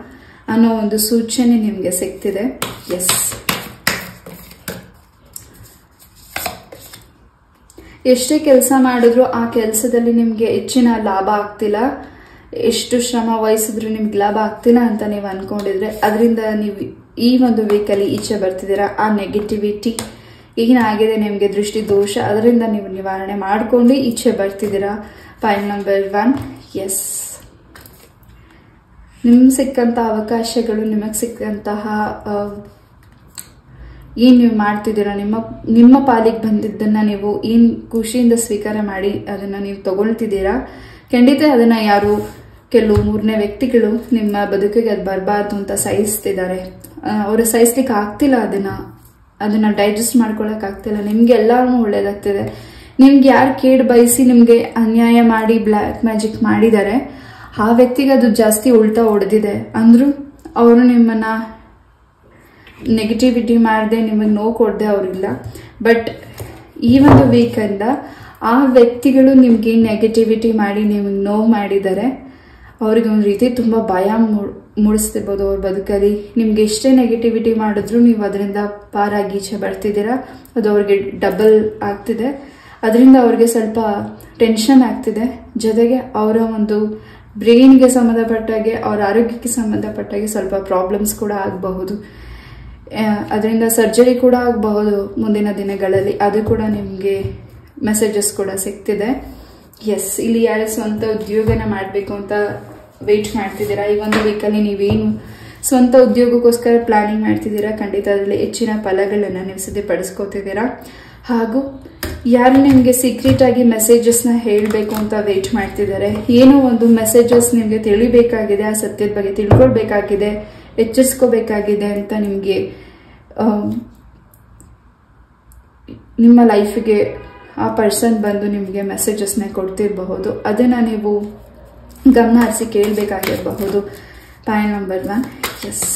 ಅನ್ನೋ ಒಂದು ಸೂಚನೆ ನಿಮಗೆ ಸಿಗ್ತಿದೆ. ಎಸ್, ಎಷ್ಟೇ ಕೆಲಸ ಮಾಡಿದ್ರು ಆ ಕೆಲಸದಲ್ಲಿ ನಿಮ್ಗೆ ಹೆಚ್ಚಿನ ಲಾಭ ಆಗ್ತಿಲ್ಲ, ಎಷ್ಟು ಶ್ರಮ ವಹಿಸಿದ್ರು ನಿಮ್ಗೆ ಲಾಭ ಆಗ್ತಿಲ್ಲ ಅಂತ ನೀವು ಅನ್ಕೊಂಡಿದ್ರೆ ಅದರಿಂದ ನೀವು ಈ ಒಂದು ವೀಕಲ್ಲಿ ಈಚೆ ಬರ್ತಿದ್ದೀರಾ. ಆ ನೆಗೆಟಿವಿಟಿ ಏನಾಗಿದೆ ನಿಮ್ಗೆ, ದೃಷ್ಟಿ ದೋಷ, ಅದರಿಂದ ನೀವು ನಿವಾರಣೆ ಮಾಡ್ಕೊಂಡು ಈಚೆ ಬರ್ತಿದ್ದೀರಾ. File number 1. ಎಸ್, ನಿಮ್ಗೆ ಸಿಕ್ಕಂತಹ ಅವಕಾಶಗಳು, ನಿಮಗೆ ಸಿಕ್ಕಂತಹ ಏನ್ ನೀವು ಮಾಡ್ತಿದ್ದೀರಾ, ನಿಮ್ಮ ಪಾಲಿಗೆ ಬಂದಿದ್ದನ್ನ ನೀವು ಏನ್ ಖುಷಿಯಿಂದ ಸ್ವೀಕಾರ ಮಾಡಿ ಅದನ್ನ ನೀವು ತಗೊಳ್ತಿದ್ದೀರಾ. ಖಂಡಿತ ಅದನ್ನ ಯಾರು ಕೆಲವು ಮೂರನೇ ವ್ಯಕ್ತಿಗಳು ನಿಮ್ಮ ಬದುಕಿಗೆ ಅದು ಬರಬಾರ್ದು ಅಂತ ಸಹಿಸ್ತಿದ್ದಾರೆ. ಅವರು ಸಹಿಸ್ಲಿಕ್ಕೆ ಆಗ್ತಿಲ್ಲ, ಅದನ್ನ ಡೈಜೆಸ್ಟ್ ಮಾಡ್ಕೊಳಕ್ ಆಗ್ತಿಲ್ಲ. ನಿಮ್ಗೆ ಎಲ್ಲಾನು ಒಳ್ಳೇದಾಗ್ತಿದೆ. ನಿಮ್ಗೆ ಯಾರು ಕೇಡ್ ಬಯಸಿ ನಿಮ್ಗೆ ಅನ್ಯಾಯ ಮಾಡಿ ಬ್ಲ್ಯಾಕ್ ಮ್ಯಾಜಿಕ್ ಮಾಡಿದ್ದಾರೆ, ಆ ವ್ಯಕ್ತಿಗೆ ಅದು ಜಾಸ್ತಿ ಉಲ್ಟಾ ಹೊಡೆದಿದೆ ಅಂದ್ರು ಅವರು ನಿಮ್ಮನ್ನ ನೆಗೆಟಿವಿಟಿ ಮಾಡದೆ, ನಿಮಗೆ ನೋವು ಕೊಡದೆ ಅವರಿಲ್ಲ. ಬಟ್ ಈ ಒಂದು ವೀಕಿಂದ ಆ ವ್ಯಕ್ತಿಗಳು ನಿಮ್ಗೆ ನೆಗೆಟಿವಿಟಿ ಮಾಡಿ ನಿಮಗೆ ನೋವು ಮಾಡಿದ್ದಾರೆ, ಅವ್ರಿಗೆ ಒಂದು ರೀತಿ ತುಂಬ ಭಯ ಮೂಡಿಸ್ತಿರ್ಬೋದು ಅವ್ರ ಬದುಕಲ್ಲಿ. ನಿಮ್ಗೆ ಎಷ್ಟೇ ನೆಗೆಟಿವಿಟಿ ಮಾಡಿದ್ರು ನೀವು ಅದರಿಂದ ಪಾರಾಗಿ ಈಚೆ ಬರ್ತಿದ್ದೀರಾ. ಅದು ಅವ್ರಿಗೆ ಡಬಲ್ ಆಗ್ತಿದೆ. ಅದರಿಂದ ಅವ್ರಿಗೆ ಸ್ವಲ್ಪ ಟೆನ್ಷನ್ ಆಗ್ತಿದೆ. ಜೊತೆಗೆ ಅವರ ಒಂದು ಬ್ರೈನ್ಗೆ ಸಂಬಂಧಪಟ್ಟಾಗೆ, ಅವರ ಆರೋಗ್ಯಕ್ಕೆ ಸಂಬಂಧಪಟ್ಟಾಗೆ ಸ್ವಲ್ಪ ಪ್ರಾಬ್ಲಮ್ಸ್ ಕೂಡ ಆಗಬಹುದು. ಅದರಿಂದ ಸರ್ಜರಿ ಕೂಡ ಆಗಬಹುದು ಮುಂದಿನ ದಿನಗಳಲ್ಲಿ. ಅದು ಕೂಡ ನಿಮಗೆ ಮೆಸೇಜಸ್ ಕೂಡ ಸಿಗ್ತಿದೆ. ಎಸ್, ಇಲ್ಲಿ ಯಾರು ಸ್ವಂತ ಉದ್ಯೋಗನ ಮಾಡಬೇಕು ಅಂತ ವೇಟ್ ಮಾಡ್ತಿದ್ದೀರಾ, ಈ ಒಂದು ವೀಕಲ್ಲಿ ನೀವೇನು ಸ್ವಂತ ಉದ್ಯೋಗಕ್ಕೋಸ್ಕರ ಪ್ಲಾನಿಂಗ್ ಮಾಡ್ತಿದ್ದೀರಾ, ಖಂಡಿತ ಅದರಲ್ಲಿ ಹೆಚ್ಚಿನ ಫಲಗಳನ್ನು ನೀವು ಸಿದ್ಧಪಡಿಸ್ಕೋತಿದ್ದೀರಾ. ಹಾಗೂ ಯಾರು ನಿಮಗೆ ಸೀಕ್ರೆಟ್ ಆಗಿ ಮೆಸೇಜಸ್ನ ಹೇಳಬೇಕು ಅಂತ ವೇಟ್ ಮಾಡ್ತಿದ್ದಾರೆ, ಏನೋ ಒಂದು ಮೆಸೇಜಸ್ ನಿಮಗೆ ತಿಳಿಬೇಕಾಗಿದೆ, ಆ ಸತ್ಯದ ಬಗ್ಗೆ ತಿಳ್ಕೊಳ್ಬೇಕಾಗಿದೆ, ಎಚ್ಚರಿಸ್ಕೋಬೇಕಾಗಿದೆ ಅಂತ ನಿಮಗೆ ನಿಮ್ಮ ಲೈಫಿಗೆ ಆ ಪರ್ಸನ್ ಬಂದು ನಿಮಗೆ ಮೆಸೇಜಸ್ನ ಕೊಡ್ತಿರಬಹುದು. ಅದನ್ನು ನೀವು ಗಮನ ಹರಿಸಿ ಕೇಳಬೇಕಾಗಿರಬಹುದು. Point number 1. ಎಸ್,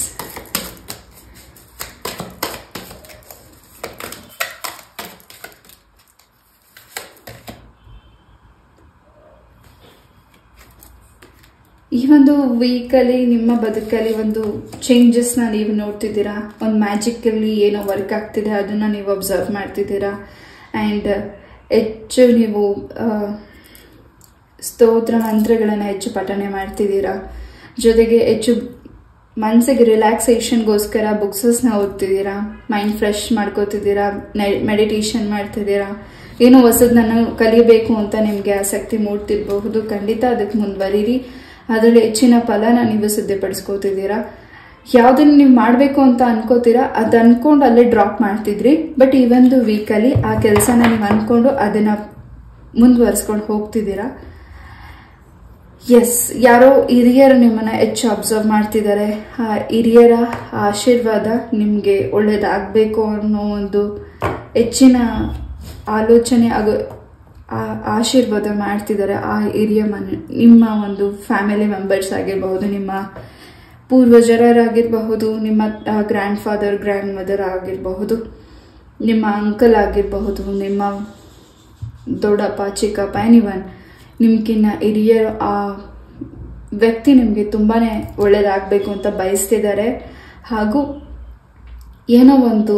ಈ ಒಂದು ವೀಕಲ್ಲಿ ನಿಮ್ಮ ಬದುಕಲ್ಲಿ ಒಂದು ಚೇಂಜಸ್ನ ನೀವು ನೋಡ್ತಿದ್ದೀರಾ. ಒಂದು ಮ್ಯಾಜಿಕಲ್ಲಿ ಏನೋ ವರ್ಕ್ ಆಗ್ತಿದೆ, ಅದನ್ನು ನೀವು ಅಬ್ಸರ್ವ್ ಮಾಡ್ತಿದ್ದೀರಾ. ಆ್ಯಂಡ್ ಹೆಚ್ಚು ನೀವು ಸ್ತೋತ್ರ ಮಂತ್ರಗಳನ್ನು ಹೆಚ್ಚು ಪಠನೆ ಮಾಡ್ತಿದ್ದೀರಾ. ಜೊತೆಗೆ ಹೆಚ್ಚು ಮನಸ್ಸಿಗೆ ರಿಲ್ಯಾಕ್ಸೇಷನ್ಗೋಸ್ಕರ ಬುಕ್ಸಸ್ನ ಓದ್ತಿದ್ದೀರಾ, ಮೈಂಡ್ ಫ್ರೆಶ್ ಮಾಡ್ಕೋತಿದ್ದೀರಾ, ಮೆಡಿಟೇಷನ್ ಮಾಡ್ತಿದ್ದೀರಾ. ಏನೋ ಹೊಸದನ್ನು ಕಲಿಬೇಕು ಅಂತ ನಿಮಗೆ ಆಸಕ್ತಿ ಮೂಡ್ತಿರಬಹುದು. ಖಂಡಿತ ಅದಕ್ಕೆ ಮುಂದುವರಿರಿ. ಅದರಲ್ಲಿ ಹೆಚ್ಚಿನ ಫಲನ ನೀವು ಸಿದ್ಧಪಡಿಸ್ಕೋತಿದ್ದೀರಾ. ಯಾವುದನ್ನು ನೀವು ಮಾಡಬೇಕು ಅಂತ ಅನ್ಕೋತೀರಾ ಅದು ಅನ್ಕೊಂಡು ಅಲ್ಲೇ ಡ್ರಾಪ್ ಮಾಡ್ತಿದ್ರಿ. ಬಟ್ ಈ ಒಂದು ವೀಕಲ್ಲಿ ಆ ಕೆಲಸನ ನೀವು ಅನ್ಕೊಂಡು ಅದನ್ನು ಮುಂದುವರಿಸ್ಕೊಂಡು ಹೋಗ್ತಿದ್ದೀರಾ. ಎಸ್, ಯಾರೋ ಹಿರಿಯರು ನಿಮ್ಮನ್ನು ಹೆಚ್ಚು ಅಬ್ಸರ್ವ್ ಮಾಡ್ತಿದ್ದಾರೆ. ಆ ಹಿರಿಯರ ಆಶೀರ್ವಾದ ನಿಮಗೆ ಒಳ್ಳೇದಾಗಬೇಕು ಅನ್ನೋ ಒಂದು ಹೆಚ್ಚಿನ ಆಲೋಚನೆ ಹಾಗೂ ಆಶೀರ್ವಾದ ಮಾಡ್ತಿದ್ದಾರೆ. ಆ ಹಿರಿಯ ನಿಮ್ಮ ಒಂದು ಫ್ಯಾಮಿಲಿ ಮೆಂಬರ್ಸ್ ಆಗಿರಬಹುದು, ನಿಮ್ಮ ಪೂರ್ವಜರಾಗಿರಬಹುದು, ನಿಮ್ಮ ಗ್ರ್ಯಾಂಡ್ ಫಾದರ್ ಗ್ರ್ಯಾಂಡ್ ಮದರ್ ಆಗಿರಬಹುದು, ನಿಮ್ಮ ಅಂಕಲ್ ಆಗಿರಬಹುದು, ನಿಮ್ಮ ದೊಡ್ಡಪ್ಪ ಚಿಕ್ಕಪ್ಪ, ಎನಿವನ್ ನಿಮ್ಗಿನ್ನ ಹಿರಿಯರು ಆ ವ್ಯಕ್ತಿ ನಿಮಗೆ ತುಂಬಾ ಒಳ್ಳೇದಾಗಬೇಕು ಅಂತ ಬಯಸ್ತಿದ್ದಾರೆ. ಹಾಗೂ ಏನೋ ಒಂದು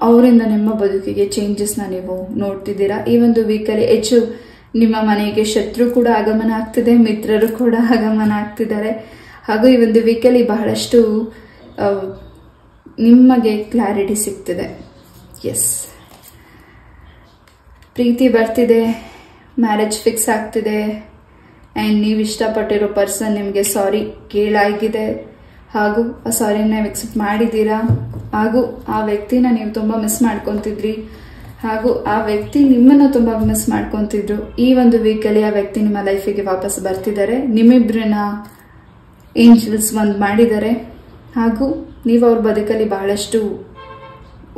ಅವರಿಂದ ನಿಮ್ಮ ಬದುಕಿಗೆ ಚೇಂಜಸ್ನ ನೀವು ನೋಡ್ತಿದ್ದೀರಾ. ಈ ಒಂದು ವೀಕಲ್ಲಿ ಹೆಚ್ಚು ನಿಮ್ಮ ಮನೆಗೆ ಶತ್ರು ಕೂಡ ಆಗಮನ ಆಗ್ತಿದೆ, ಮಿತ್ರರು ಕೂಡ ಆಗಮನ ಆಗ್ತಿದ್ದಾರೆ. ಹಾಗೂ ಈ ಒಂದು ವೀಕಲ್ಲಿ ಬಹಳಷ್ಟು ನಿಮಗೆ ಕ್ಲಾರಿಟಿ ಸಿಗ್ತಿದೆ. ಎಸ್, ಪ್ರೀತಿ ಬರ್ತಿದೆ, ಮ್ಯಾರೇಜ್ ಫಿಕ್ಸ್ ಆಗ್ತಿದೆ. ಆ್ಯಂಡ್ ನೀವು ಇಷ್ಟಪಟ್ಟಿರೋ ಪರ್ಸನ್ ನಿಮಗೆ ಸಾರಿ ಕೇಳಾಗಿದೆ ಹಾಗೂ ಆ ಸಾರಿನ ಎಕ್ಸೆಪ್ಟ್ ಮಾಡಿದ್ದೀರಾ. ಹಾಗೂ ಆ ವ್ಯಕ್ತಿನ ನೀವು ತುಂಬ ಮಿಸ್ ಮಾಡ್ಕೊತಿದ್ರಿ ಹಾಗೂ ಆ ವ್ಯಕ್ತಿ ನಿಮ್ಮನ್ನು ತುಂಬ ಮಿಸ್ ಮಾಡ್ಕೊತಿದ್ರು. ಈ ಒಂದು ವೀಕಲ್ಲಿ ಆ ವ್ಯಕ್ತಿ ನಿಮ್ಮ ಲೈಫಿಗೆ ವಾಪಸ್ ಬರ್ತಿದ್ದಾರೆ. ನಿಮ್ಮಿಬ್ಬರನ್ನ ಏಂಜಲ್ಸ್ ಒಂದು ಮಾಡಿದ್ದಾರೆ ಹಾಗೂ ನೀವು ಅವ್ರ ಬದುಕಲ್ಲಿ ಬಹಳಷ್ಟು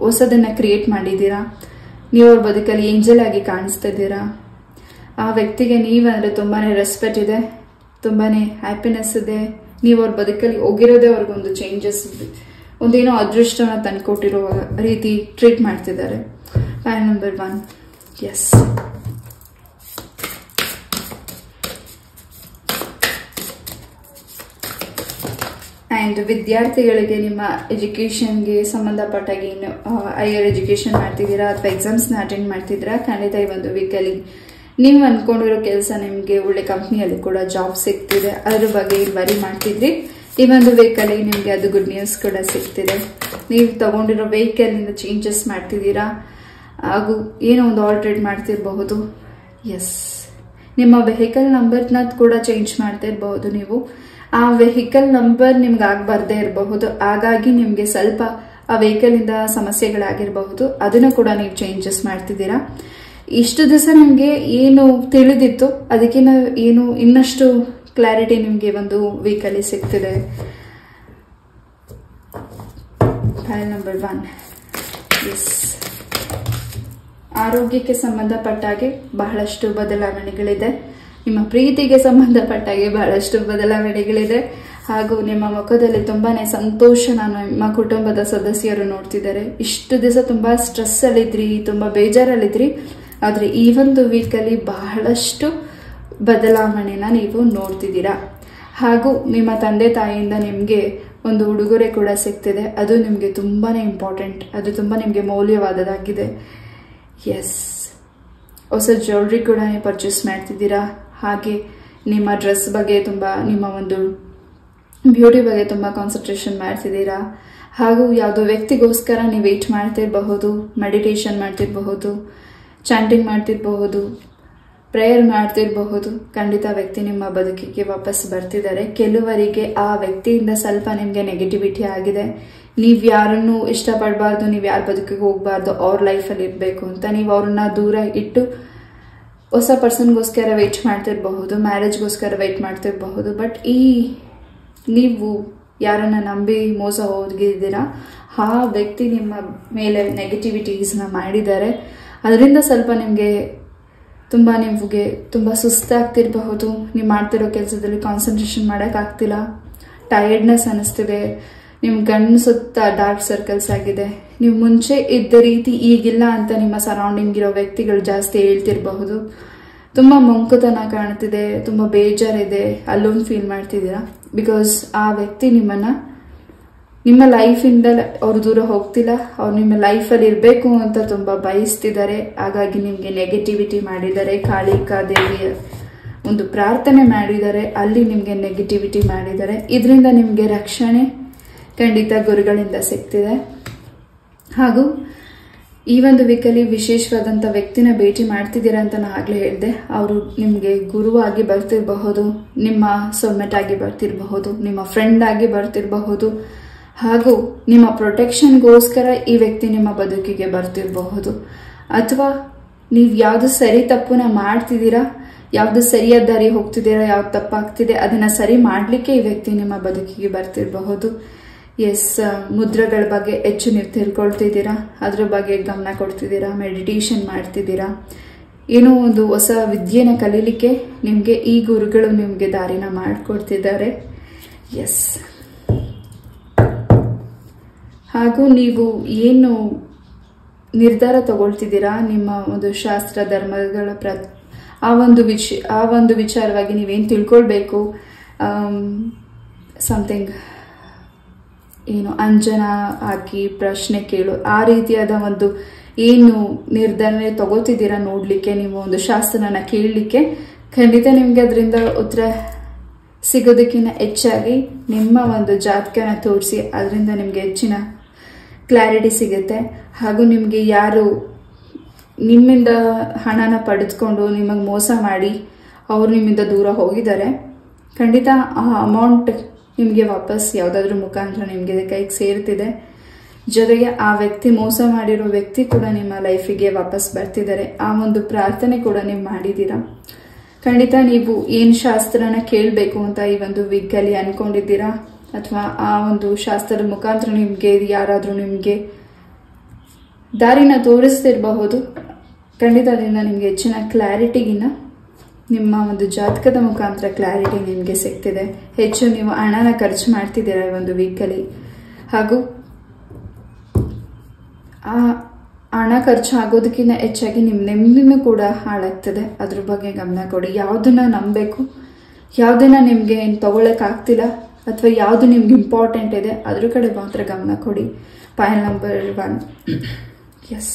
ಹೊಸದನ್ನು ಕ್ರಿಯೇಟ್ ಮಾಡಿದ್ದೀರಾ. ನೀವು ಅವ್ರ ಬದುಕಲ್ಲಿ ಏಂಜಲ್ ಆಗಿ ಕಾಣಿಸ್ತಿದ್ದೀರಾ. ಆ ವ್ಯಕ್ತಿಗೆ ನೀವಂದರೆ ತುಂಬಾ ರೆಸ್ಪೆಕ್ಟ್ ಇದೆ, ತುಂಬಾ ಹ್ಯಾಪಿನೆಸ್ ಇದೆ. ನೀವು ಅವ್ರ ಬದುಕಲ್ಲಿ ಹೋಗಿರೋದೇ ಅವ್ರಿಗೊಂದು ಚೇಂಜಸ್, ಒಂದೇನೋ ಅದೃಷ್ಟನ ತಂದುಕೊಟ್ಟಿರೋ ರೀತಿ ಟ್ರೀಟ್ ಮಾಡ್ತಿದ್ದಾರೆ. Point number 1. ಎಸ್, ಆ್ಯಂಡ್ ವಿದ್ಯಾರ್ಥಿಗಳಿಗೆ ನಿಮ್ಮ ಎಜುಕೇಷನ್ಗೆ ಸಂಬಂಧಪಟ್ಟಾಗಿ ಏನು ಹೈಯರ್ ಎಜುಕೇಷನ್ ಮಾಡ್ತಿದ್ದೀರಾ ಅಥವಾ ಎಕ್ಸಾಮ್ಸ್ನ ಅಟೆಂಡ್ ಮಾಡ್ತಿದ್ದೀರಾ, ಖಂಡಿತ ಈ ಒಂದು ವೀಕಲ್ಲಿ ನೀವು ಅಂದ್ಕೊಂಡಿರೋ ಕೆಲಸ ನಿಮಗೆ ಒಳ್ಳೆ ಕಂಪ್ನಿಯಲ್ಲಿ ಕೂಡ ಜಾಬ್ ಸಿಗ್ತಿದೆ. ಅದ್ರ ಬಗ್ಗೆ ವರಿ ಮಾಡ್ತಿದ್ರಿ. ಈ ಒಂದು ವೆಹಿಕಲ್ ನಿಮಗೆ ಅದು ಗುಡ್ ನ್ಯೂಸ್ ಕೂಡ ಸಿಗ್ತಿದೆ. ನೀವು ತಗೊಂಡಿರೋ ವೆಹಿಕಲ್ನಿಂದ ಚೇಂಜಸ್ ಮಾಡ್ತಿದ್ದೀರಾ ಹಾಗೂ ಏನೋ ಒಂದು ಆಲ್ಟ್ರೇಟ್ ಮಾಡ್ತಿರಬಹುದು. ಎಸ್, ನಿಮ್ಮ ವೆಹಿಕಲ್ ನಂಬರ್ನ ಕೂಡ ಚೇಂಜ್ ಮಾಡ್ತಿರಬಹುದು. ನೀವು ಆ ವೆಹಿಕಲ್ ನಂಬರ್ ನಿಮ್ಗೆ ಆಗಬಾರ್ದೇ ಇರಬಹುದು, ಹಾಗಾಗಿ ನಿಮಗೆ ಸ್ವಲ್ಪ ಆ ವೆಹಿಕಲಿಂದ ಸಮಸ್ಯೆಗಳಾಗಿರಬಹುದು. ಅದನ್ನು ಕೂಡ ನೀವು ಚೇಂಜಸ್ ಮಾಡ್ತಿದ್ದೀರಾ. ಇಷ್ಟು ದಿವಸ ನಿಮಗೆ ಏನು ತಿಳಿದಿತ್ತು ಅದಕ್ಕಿಂತ ಏನು ಇನ್ನಷ್ಟು ಕ್ಲಾರಿಟಿ ನಿಮಗೆ ಒಂದು ವೀಕಲ್ಲಿ ಸಿಗ್ತಿದೆ. File number 1. ಎಸ್, ಆರೋಗ್ಯಕ್ಕೆ ಸಂಬಂಧಪಟ್ಟಾಗೆ ಬಹಳಷ್ಟು ಬದಲಾವಣೆಗಳಿದೆ. ನಿಮ್ಮ ಪ್ರೀತಿಗೆ ಸಂಬಂಧಪಟ್ಟಾಗೆ ಬಹಳಷ್ಟು ಬದಲಾವಣೆಗಳಿದೆ ಹಾಗೂ ನಿಮ್ಮ ಮುಖದಲ್ಲಿ ತುಂಬಾನೇ ಸಂತೋಷನ ನಿಮ್ಮ ಕುಟುಂಬದ ಸದಸ್ಯರು ನೋಡ್ತಿದ್ದಾರೆ. ಇಷ್ಟು ದಿವಸ ತುಂಬಾ ಸ್ಟ್ರೆಸ್ ಅಲ್ಲಿದ್ರಿ, ತುಂಬಾ ಬೇಜಾರಲ್ಲಿದ್ರಿ. ಆದರೆ ಈ ಒಂದು ವೀಕಲ್ಲಿ ಬಹಳಷ್ಟು ಬದಲಾವಣೆನ ನೀವು ನೋಡ್ತಿದ್ದೀರಾ. ಹಾಗೂ ನಿಮ್ಮ ತಂದೆ ತಾಯಿಯಿಂದ ನಿಮಗೆ ಒಂದು ಉಡುಗೊರೆ ಕೂಡ ಸಿಗ್ತಿದೆ. ಅದು ನಿಮಗೆ ತುಂಬಾ ಇಂಪಾರ್ಟೆಂಟ್, ಅದು ತುಂಬ ನಿಮಗೆ ಮೌಲ್ಯವಾದದಾಗಿದೆ. ಎಸ್, ಹೊಸ ಜ್ಯುವೆಲ್ರಿ ಕೂಡ ನೀವು ಪರ್ಚೇಸ್ ಮಾಡ್ತಿದ್ದೀರಾ. ಹಾಗೆ ನಿಮ್ಮ ಡ್ರೆಸ್ ಬಗ್ಗೆ ತುಂಬ, ನಿಮ್ಮ ಒಂದು ಬ್ಯೂಟಿ ಬಗ್ಗೆ ತುಂಬ ಕಾನ್ಸಂಟ್ರೇಷನ್ ಮಾಡ್ತಿದ್ದೀರಾ. ಹಾಗೂ ಯಾವುದೋ ವ್ಯಕ್ತಿಗೋಸ್ಕರ ನೀವು ವೇಟ್ ಮಾಡ್ತಿರಬಹುದು, ಮೆಡಿಟೇಷನ್ ಮಾಡ್ತಿರಬಹುದು, ಚಾಂಟಿಂಗ್ ಮಾಡ್ತಿರಬಹುದು, ಪ್ರೇಯರ್ ಮಾಡ್ತಿರಬಹುದು. ಖಂಡಿತ ವ್ಯಕ್ತಿ ನಿಮ್ಮ ಬದುಕಿಗೆ ವಾಪಸ್ ಬರ್ತಿದ್ದಾರೆ. ಕೆಲವರಿಗೆ ಆ ವ್ಯಕ್ತಿಯಿಂದ ಸ್ವಲ್ಪ ನಿಮಗೆ ನೆಗೆಟಿವಿಟಿ ಆಗಿದೆ. ನೀವು ಯಾರನ್ನು ಇಷ್ಟಪಡಬಾರ್ದು, ನೀವು ಯಾರ ಬದುಕಿಗೆ ಹೋಗಬಾರ್ದು, ಅವ್ರ ಲೈಫಲ್ಲಿ ಇರಬೇಕು ಅಂತ ನೀವು ಅವ್ರನ್ನ ದೂರ ಇಟ್ಟು ಹೊಸ ಪರ್ಸನ್ಗೋಸ್ಕರ ವೆಯ್ಟ್ ಮಾಡ್ತಿರಬಹುದು, ಮ್ಯಾರೇಜ್ಗೋಸ್ಕರ ವೆಯ್ಟ್ ಮಾಡ್ತಿರಬಹುದು. ಬಟ್ ನೀವು ಯಾರನ್ನ ನಂಬಿ ಮೋಸ ಹೋಗಿದ್ದೀರಾ, ಆ ವ್ಯಕ್ತಿ ನಿಮ್ಮ ಮೇಲೆ ನೆಗೆಟಿವಿಟೀಸ್ನ ಮಾಡಿದ್ದಾರೆ. ಅದರಿಂದ ಸ್ವಲ್ಪ ನಿಮಗೆ ತುಂಬ ನಿಮಗೆ ತುಂಬ ಸುಸ್ತಾಗ್ತಿರಬಹುದು. ನೀವು ಮಾಡ್ತಿರೋ ಕೆಲಸದಲ್ಲಿ ಕಾನ್ಸಂಟ್ರೇಷನ್ ಮಾಡೋಕ್ಕಾಗ್ತಿಲ್ಲ, ಟಯರ್ಡ್ನೆಸ್ ಅನ್ನಿಸ್ತಿದೆ, ನಿಮ್ಮ ಕಣ್ಣು ಸುತ್ತ ಡಾರ್ಕ್ ಸರ್ಕಲ್ಸ್ ಆಗಿದೆ. ನೀವು ಮುಂಚೆ ಇದ್ದ ರೀತಿ ಈಗಿಲ್ಲ ಅಂತ ನಿಮ್ಮ ಸರೌಂಡಿಂಗ್ ಇರೋ ವ್ಯಕ್ತಿಗಳು ಜಾಸ್ತಿ ಹೇಳ್ತಿರಬಹುದು. ತುಂಬ ಮಂಕುತನ ಕಾಣ್ತಿದೆ, ತುಂಬ ಬೇಜಾರಿದೆ, ಅಲ್ಲೋನ್ ಫೀಲ್ ಮಾಡ್ತಿದ್ದೀರಾ. ಬಿಕಾಸ್ ಆ ವ್ಯಕ್ತಿ ನಿಮ್ಮ ಲೈಫಿಂದ ಅವ್ರು ದೂರ ಹೋಗ್ತಿಲ್ಲ, ಅವ್ರು ನಿಮ್ಮ ಲೈಫಲ್ಲಿ ಇರಬೇಕು ಅಂತ ತುಂಬ ಬಯಸ್ತಿದ್ದಾರೆ. ಹಾಗಾಗಿ ನಿಮಗೆ ನೆಗೆಟಿವಿಟಿ ಮಾಡಿದ್ದಾರೆ. ಕಾಳಿಕಾ ದೇವಿಯ ಒಂದು ಪ್ರಾರ್ಥನೆ ಮಾಡಿದ್ದಾರೆ, ಅಲ್ಲಿ ನಿಮಗೆ ನೆಗೆಟಿವಿಟಿ ಮಾಡಿದ್ದಾರೆ. ಇದರಿಂದ ನಿಮಗೆ ರಕ್ಷಣೆ ಖಂಡಿತ ಗುರುಗಳಿಂದ ಸಿಗ್ತಿದೆ. ಹಾಗೂ ಈ ಒಂದು ವೀಕಲ್ಲಿ ವಿಶೇಷವಾದಂಥ ವ್ಯಕ್ತಿನ ಭೇಟಿ ಮಾಡ್ತಿದ್ದೀರಾ ಅಂತ ನಾನು ಆಗಲೇ ಹೇಳಿದೆ. ಅವರು ನಿಮಗೆ ಗುರುವಾಗಿ ಬರ್ತಿರಬಹುದು, ನಿಮ್ಮ ಸೋಲ್ಮೇಟ್ ಆಗಿ ಬರ್ತಿರಬಹುದು, ನಿಮ್ಮ ಫ್ರೆಂಡ್ ಆಗಿ ಬರ್ತಿರಬಹುದು, ಹಾಗೂ ನಿಮ್ಮ ಪ್ರೊಟೆಕ್ಷನ್ಗೋಸ್ಕರ ಈ ವ್ಯಕ್ತಿ ನಿಮ್ಮ ಬದುಕಿಗೆ ಬರ್ತಿರಬಹುದು. ಅಥವಾ ನೀವು ಯಾವುದು ಸರಿ ತಪ್ಪುನ ಮಾಡ್ತಿದ್ದೀರಾ, ಯಾವುದು ಸರಿಯಾದ ದಾರಿ ಹೋಗ್ತಿದ್ದೀರಾ, ಯಾವ್ದು ತಪ್ಪಾಗ್ತಿದೆ ಅದನ್ನ ಸರಿ ಮಾಡಲಿಕ್ಕೆ ಈ ವ್ಯಕ್ತಿ ನಿಮ್ಮ ಬದುಕಿಗೆ ಬರ್ತಿರಬಹುದು. ಎಸ್, ಮುದ್ರೆಗಳ ಬಗ್ಗೆ ಹೆಚ್ಚು ನೀವು ತಿಳ್ಕೊಳ್ತಿದ್ದೀರಾ, ಅದ್ರ ಬಗ್ಗೆ ಗಮನ ಕೊಡ್ತಿದ್ದೀರಾ, ಮೆಡಿಟೇಷನ್ ಮಾಡ್ತಿದ್ದೀರಾ. ಏನೋ ಒಂದು ಹೊಸ ವಿದ್ಯೆನ ಕಲೀಲಿಕ್ಕೆ ನಿಮಗೆ ಈ ಗುರುಗಳು ನಿಮಗೆ ದಾರಿನ ಮಾಡಿಕೊಡ್ತಿದ್ದಾರೆ. ಎಸ್, ಹಾಗೂ ನೀವು ಏನು ನಿರ್ಧಾರ ತಗೊಳ್ತಿದ್ದೀರಾ ನಿಮ್ಮ ಒಂದು ಶಾಸ್ತ್ರ ಧರ್ಮಗಳ ಆ ಒಂದು ವಿಚಾರವಾಗಿ ನೀವೇನು ತಿಳ್ಕೊಳ್ಬೇಕು, ಸಮಥಿಂಗ್ ಏನು ಅಂಜನ ಹಾಕಿ ಪ್ರಶ್ನೆ ಕೇಳು, ಆ ರೀತಿಯಾದ ಒಂದು ಏನು ನಿರ್ಧಾರ ತಗೋತಿದ್ದೀರಾ ನೋಡ್ಲಿಕ್ಕೆ, ನೀವು ಒಂದು ಶಾಸ್ತ್ರನ ಕೇಳಲಿಕ್ಕೆ, ಖಂಡಿತ ನಿಮ್ಗೆ ಅದರಿಂದ ಉತ್ತರ ಸಿಗೋದಕ್ಕಿಂತ ಹೆಚ್ಚಾಗಿ ನಿಮ್ಮ ಒಂದು ಜಾತಕನ ತೋರಿಸಿ ಅದರಿಂದ ನಿಮ್ಗೆ ಹೆಚ್ಚಿನ ಕ್ಲಾರಿಟಿ ಸಿಗುತ್ತೆ. ಹಾಗೂ ನಿಮಗೆ ಯಾರು ನಿಮ್ಮಿಂದ ಹಣನ ಪಡೆದುಕೊಂಡು ನಿಮಗೆ ಮೋಸ ಮಾಡಿ ಅವರು ನಿಮ್ಮಿಂದ ದೂರ ಹೋಗಿದ್ದಾರೆ, ಖಂಡಿತ ಆ ಅಮೌಂಟ್ ನಿಮಗೆ ವಾಪಸ್ ಯಾವುದಾದ್ರೂ ಮುಖಾಂತರ ನಿಮಗೆ ಕೈಗೆ ಸೇರ್ತಿದೆ. ಜೊತೆಗೆ ಆ ವ್ಯಕ್ತಿ ಮೋಸ ಮಾಡಿರೋ ವ್ಯಕ್ತಿ ಕೂಡ ನಿಮ್ಮ ಲೈಫಿಗೆ ವಾಪಸ್ ಬರ್ತಿದ್ದಾರೆ. ಆ ಒಂದು ಪ್ರಾರ್ಥನೆ ಕೂಡ ನೀವು ಮಾಡಿದ್ದೀರಾ. ಖಂಡಿತ ನೀವು ಏನು ಶಾಸ್ತ್ರನ ಕೇಳಬೇಕು ಅಂತ ಈ ಒಂದು ವೀಕಲ್ಲಿ ಅನ್ಕೊಂಡಿದ್ದೀರಾ, ಅಥವಾ ಆ ಒಂದು ಶಾಸ್ತ್ರದ ಮುಖಾಂತರ ನಿಮಗೆ ಯಾರಾದರೂ ನಿಮಗೆ ದಾರಿನ ತೋರಿಸ್ತಿರಬಹುದು. ಖಂಡಿತ ಅದರಿಂದ ನಿಮಗೆ ಹೆಚ್ಚಿನ ಕ್ಲಾರಿಟಿಗಿನ್ನ ನಿಮ್ಮ ಒಂದು ಜಾತಕದ ಮುಖಾಂತರ ಕ್ಲಾರಿಟಿ ನಿಮಗೆ ಸಿಗ್ತಿದೆ. ಹೆಚ್ಚು ನೀವು ಹಣನ ಖರ್ಚು ಮಾಡ್ತಿದ್ದೀರಾ ಈ ಒಂದು ವೀಕಲ್ಲಿ, ಹಾಗೂ ಆ ಹಣ ಖರ್ಚು ಆಗೋದಕ್ಕಿಂತ ಹೆಚ್ಚಾಗಿ ನಿಮ್ಮ ನೆಮ್ಮದಿನೂ ಕೂಡ ಹಾಳಾಗ್ತದೆ. ಅದ್ರ ಬಗ್ಗೆ ಗಮನ ಕೊಡಿ. ಯಾವುದನ್ನ ನಂಬಬೇಕು, ಯಾವುದನ್ನ ನಿಮಗೆ ಏನು ತಗೊಳಕ್ಕಾಗ್ತಿಲ್ಲ, ಅಥವಾ ಯಾವುದು ನಿಮ್ಗೆ ಇಂಪಾರ್ಟೆಂಟ್ ಇದೆ ಅದ್ರ ಕಡೆ ಮಾತ್ರ ಗಮನ ಕೊಡಿ. ಪಾಯಲ್ ನಂಬರ್ 1. ಎಸ್,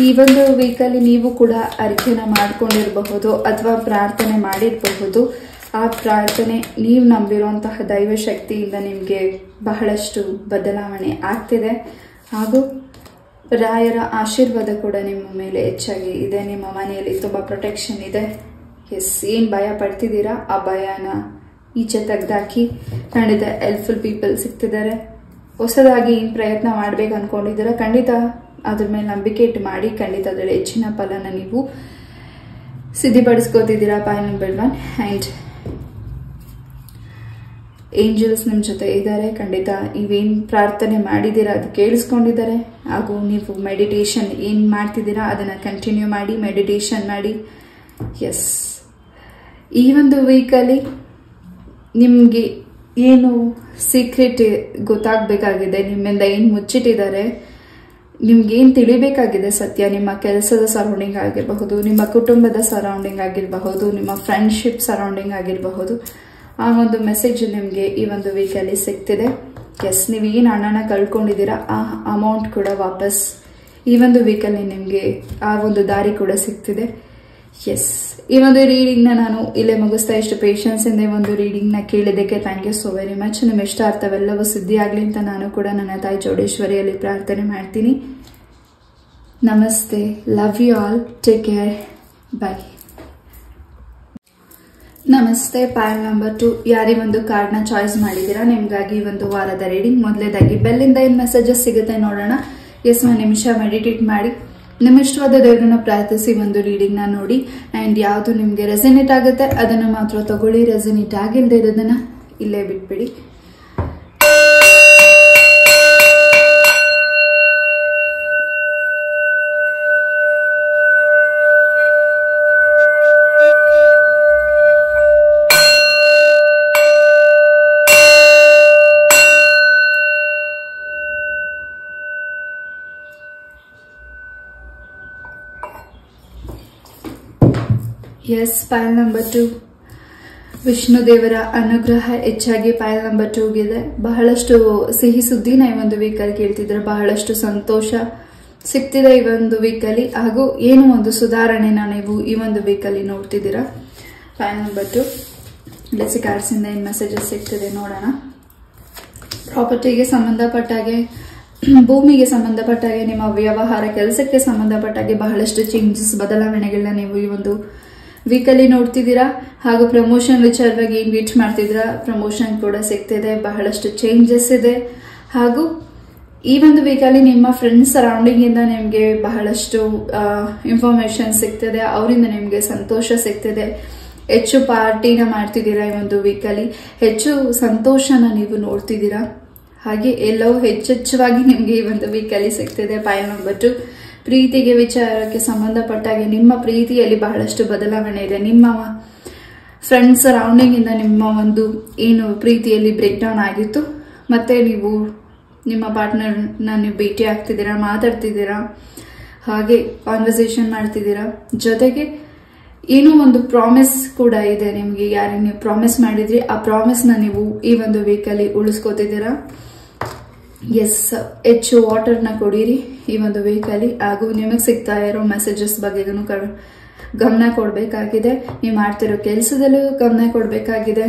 ಈ ಒಂದು ವೀಕಲ್ಲಿ ನೀವು ಕೂಡ ಅರಿಕೆನ ಮಾಡ್ಕೊಂಡಿರಬಹುದು ಅಥವಾ ಪ್ರಾರ್ಥನೆ ಮಾಡಿರಬಹುದು. ಆ ಪ್ರಾರ್ಥನೆ ನೀವು ನಂಬಿರುವಂತಹ ದೈವ ಶಕ್ತಿಯಿಂದ ನಿಮಗೆ ಬಹಳಷ್ಟು ಬದಲಾವಣೆ ಆಗ್ತಿದೆ. ಹಾಗೂ ರಾಯರ ಆಶೀರ್ವಾದ ಕೂಡ ನಿಮ್ಮ ಮೇಲೆ ಹೆಚ್ಚಾಗಿ ಇದೆ. ನಿಮ್ಮ ಮನೆಯಲ್ಲಿ ತುಂಬ ಪ್ರೊಟೆಕ್ಷನ್ ಇದೆ. ಎಸ್, ಏನು ಭಯ ಪಡ್ತಿದ್ದೀರಾ ಆ ಭಯನ ಈಚೆ ತೆಗೆದಾಕಿ ಖಂಡಿತ ಹೆಲ್ಪ್ಫುಲ್ ಪೀಪಲ್ ಸಿಗ್ತಿದ್ದಾರೆ. ಹೊಸದಾಗಿ ಏನು ಪ್ರಯತ್ನ ಮಾಡ್ಬೇಕು ಅನ್ಕೊಂಡಿದ್ದೀರಾ, ಖಂಡಿತ ಅದ್ರ ಮೇಲೆ ನಂಬಿಕೆ ಇಟ್ಟು ಮಾಡಿ. ಖಂಡಿತ ಅದರಲ್ಲಿ ಹೆಚ್ಚಿನ ಫಲನ ನೀವು ಸಿದ್ಧಿಪಡಿಸ್ಕೋತಿದ್ದೀರಾ. ಪಾಯಲ್ ನಂಬರ್ 1. ಆ್ಯಂಡ್ ಏಂಜಲ್ಸ್ ನಿಮ್ಮ ಜೊತೆ ಇದ್ದಾರೆ. ಖಂಡಿತ ನೀವೇನು ಪ್ರಾರ್ಥನೆ ಮಾಡಿದ್ದೀರಾ ಅದು ಕೇಳಿಸ್ಕೊಂಡಿದ್ದಾರೆ. ಹಾಗೂ ನೀವು ಮೆಡಿಟೇಷನ್ ಏನು ಮಾಡ್ತಿದ್ದೀರಾ ಅದನ್ನು ಕಂಟಿನ್ಯೂ ಮಾಡಿ, ಮೆಡಿಟೇಷನ್ ಮಾಡಿ. ಎಸ್, ಈ ಒಂದು ವೀಕಲ್ಲಿ ನಿಮಗೆ ಏನು ಸೀಕ್ರೆಟ್ ಗೊತ್ತಾಗಬೇಕಾಗಿದೆ, ನಿಮ್ಮಿಂದ ಏನು ಮುಚ್ಚಿಟ್ಟಿದ್ದಾರೆ, ನಿಮ್ಗೇನು ತಿಳಿಬೇಕಾಗಿದೆ ಸತ್ಯ, ನಿಮ್ಮ ಕೆಲಸದ ಸರೌಂಡಿಂಗ್ ಆಗಿರಬಹುದು, ನಿಮ್ಮ ಕುಟುಂಬದ ಸರೌಂಡಿಂಗ್ ಆಗಿರಬಹುದು, ನಿಮ್ಮ ಫ್ರೆಂಡ್ಶಿಪ್ ಸರೌಂಡಿಂಗ್ ಆಗಿರಬಹುದು. ಆ ಒಂದು ಮೆಸೇಜ್ ನಿಮಗೆ ಈ ಒಂದು ವೀಕಲ್ಲಿ ಸಿಗ್ತಿದೆ. ಎಸ್, ನೀವು ಏನು ಹಣನ ಕಳ್ಕೊಂಡಿದ್ದೀರಾ ಆ ಅಮೌಂಟ್ ಕೂಡ ವಾಪಸ್ ಈ ಒಂದು ವೀಕಲ್ಲಿ ನಿಮಗೆ ಆ ಒಂದು ದಾರಿ ಕೂಡ ಸಿಗ್ತಿದೆ. ಎಸ್, ಈ ಒಂದು ರೀಡಿಂಗ್ನ ನಾನು ಇಲ್ಲೇ ಮುಗಿಸ್ತಾ. ಇಷ್ಟು ಪೇಷನ್ಸ್ ಇಂದ ಒಂದು ರೀಡಿಂಗ್ನ ಕೇಳಿದ್ದಕ್ಕೆ thank you so very much. ನಿಮ್ಮ ಇಷ್ಟ ಅರ್ಥವೆಲ್ಲವೂ ಸಿದ್ಧಿ ಆಗಲಿ ಅಂತ ನಾನು ಕೂಡ ನನ್ನ ತಾಯಿ ಚೌಡೇಶ್ವರಿಯಲ್ಲಿ ಪ್ರಾರ್ಥನೆ ಮಾಡ್ತೀನಿ. ನಮಸ್ತೆ, love you all, take care, bye. ನಮಸ್ತೆ, ಪಾಯಲ್ ನಂಬರ್ 2. ಯಾರಿ ಒಂದು ಕಾರ್ಡ್ನ ಚಾಯ್ಸ್ ಮಾಡಿದ್ದೀರಾ ನಿಮ್ಗಾಗಿ ಒಂದು ವಾರದ ರೀಡಿಂಗ್. ಮೊದಲೇದಾಗಿ ಬೆಲ್ಲಿಂದ ಏನು ಮೆಸೇಜಸ್ ಸಿಗುತ್ತೆ ನೋಡೋಣ. ಎಸ್, 1 ನಿಮಿಷ ಮೆಡಿಟೇಟ್ ಮಾಡಿ ನಿಮ್ಮ ಇಷ್ಟವಾದ ದೇವರನ್ನ ಪ್ರಾರ್ಥಿಸಿ ಒಂದು ರೀಡಿಂಗ್ ನ ನೋಡಿ ಅಂಡ್ ಯಾವುದು ನಿಮ್ಗೆ ರೆಸನೇಟ್ ಆಗುತ್ತೆ ಅದನ್ನ ಮಾತ್ರ ತಗೊಳ್ಳಿ. ರೆಸನೇಟ್ ಆಗಿಲ್ಲದೆ ಇರೋದನ್ನ ಇಲ್ಲೇ ಬಿಟ್ಬಿಡಿ. ಎಸ್, ಪೈಲ್ ನಂಬರ್ 2 ವಿಷ್ಣು ದೇವರ ಅನುಗ್ರಹ ಹೆಚ್ಚಾಗಿ ಪೈಲ್ ನಂಬರ್ 2ಗಿದೆ. ಬಹಳಷ್ಟು ಸಿಹಿ ಸುದ್ದಿನ ಈ ಒಂದು ವೀಕಲ್ಲಿ ಕೇಳ್ತಿದ್ರೆ, ಬಹಳಷ್ಟು ಸಂತೋಷ ಸಿಗ್ತಿದೆ ಈ ಒಂದು ವೀಕಲ್ಲಿ, ಹಾಗೂ ಏನು ಒಂದು ಸುಧಾರಣೆನ ನೀವು ಈ ಒಂದು ವೀಕಲ್ಲಿ ನೋಡ್ತಿದ್ದೀರಾ. ಪೈಲ್ ನಂಬರ್ 2 ಲೆಸಿ ಕಾರ್ಡ್ಸ್ ಇಂದ ಏನ್ ಮೆಸೇಜಸ್ ಸಿಗ್ತಿದೆ ನೋಡೋಣ. ಪ್ರಾಪರ್ಟಿಗೆ ಸಂಬಂಧಪಟ್ಟಾಗೆ, ಭೂಮಿಗೆ ಸಂಬಂಧಪಟ್ಟಾಗೆ, ನಿಮ್ಮ ವ್ಯವಹಾರ ಕೆಲಸಕ್ಕೆ ಸಂಬಂಧಪಟ್ಟಾಗೆ ಬಹಳಷ್ಟು ಚೇಂಜಸ್, ಬದಲಾವಣೆಗಳನ್ನ ನೀವು ಈ ಒಂದು ವೀಕಲ್ಲಿ ನೋಡ್ತಿದ್ದೀರಾ. ಹಾಗೂ ಪ್ರಮೋಷನ್ ವಿಚಾರವಾಗಿ ಏನ್ ವೇಟ್ ಮಾಡ್ತಿದ್ದೀರಾ, ಪ್ರಮೋಷನ್ ಕೂಡ ಸಿಗ್ತಿದೆ. ಬಹಳಷ್ಟು ಚೇಂಜಸ್ ಇದೆ. ಹಾಗೂ ಈ ಒಂದು ವೀಕಲ್ಲಿ ನಿಮ್ಮ ಫ್ರೆಂಡ್ಸ್ ಸರೌಂಡಿಂಗ್ ಇಂದ ನಿಮ್ಗೆ ಬಹಳಷ್ಟು ಇನ್ಫಾರ್ಮೇಶನ್ ಸಿಗ್ತಿದೆ, ಅವರಿಂದ ನಿಮ್ಗೆ ಸಂತೋಷ ಸಿಗ್ತಿದೆ. ಹೆಚ್ಚು ಪಾರ್ಟಿನ ಮಾಡ್ತಿದ್ದೀರಾ ಈ ಒಂದು ವೀಕಲ್ಲಿ, ಹೆಚ್ಚು ಸಂತೋಷನ ನೀವು ನೋಡ್ತಿದ್ದೀರಾ. ಹಾಗೆ ಎಲ್ಲವೂ ಹೆಚ್ಚೆಚ್ಚವಾಗಿ ನಿಮ್ಗೆ ಈ ಒಂದು ವೀಕಲ್ಲಿ ಸಿಗ್ತಿದೆ. ಪೈಲ್ ನಂಬರ್ 2 ಪ್ರೀತಿಗೆ ವಿಚಾರಕ್ಕೆ ಸಂಬಂಧಪಟ್ಟಾಗೆ ನಿಮ್ಮ ಪ್ರೀತಿಯಲ್ಲಿ ಬಹಳಷ್ಟು ಬದಲಾವಣೆ ಇದೆ. ನಿಮ್ಮ ಫ್ರೆಂಡ್ಸ್ ಸರೌಂಡಿಂಗ್ ಇಂದ ನಿಮ್ಮ ಒಂದು ಏನು ಪ್ರೀತಿಯಲ್ಲಿ ಬ್ರೇಕ್ ಡೌನ್ ಆಗಿತ್ತು, ಮತ್ತೆ ನೀವು ನಿಮ್ಮ ಪಾರ್ಟ್ನರ್ನ ನೀವು ಭೇಟಿ ಆಗ್ತಿದ್ದೀರಾ, ಮಾತಾಡ್ತಿದ್ದೀರಾ, ಹಾಗೆ ಕಾನ್ವರ್ಸೇಷನ್ ಮಾಡ್ತಿದ್ದೀರಾ. ಜೊತೆಗೆ ಏನೋ ಒಂದು ಪ್ರಾಮಿಸ್ ಕೂಡ ಇದೆ ನಿಮ್ಗೆ. ಯಾರಿಗೆ ನೀವು ಪ್ರಾಮಿಸ್ ಮಾಡಿದ್ರಿ ಆ ಪ್ರಾಮಿಸ್ನ ನೀವು ಈ ಒಂದು ವೀಕಲ್ಲಿ ಉಳಿಸ್ಕೋತಿದ್ದೀರಾ. ಎಸ್, ಹೆಚ್ಚು ವಾಟರ್ನ ಕೊಡಿರಿ ಈ ಒಂದು ವೀಕಲ್ಲಿ. ಹಾಗೂ ನಿಮಗೆ ಸಿಗ್ತಾ ಇರೋ ಮೆಸೇಜಸ್ ಬಗ್ಗೆಗೂ ಗಮನ ಕೊಡಬೇಕಾಗಿದೆ. ನೀವು ಮಾಡ್ತಿರೋ ಕೆಲಸದಲ್ಲೂ ಗಮನ ಕೊಡಬೇಕಾಗಿದೆ.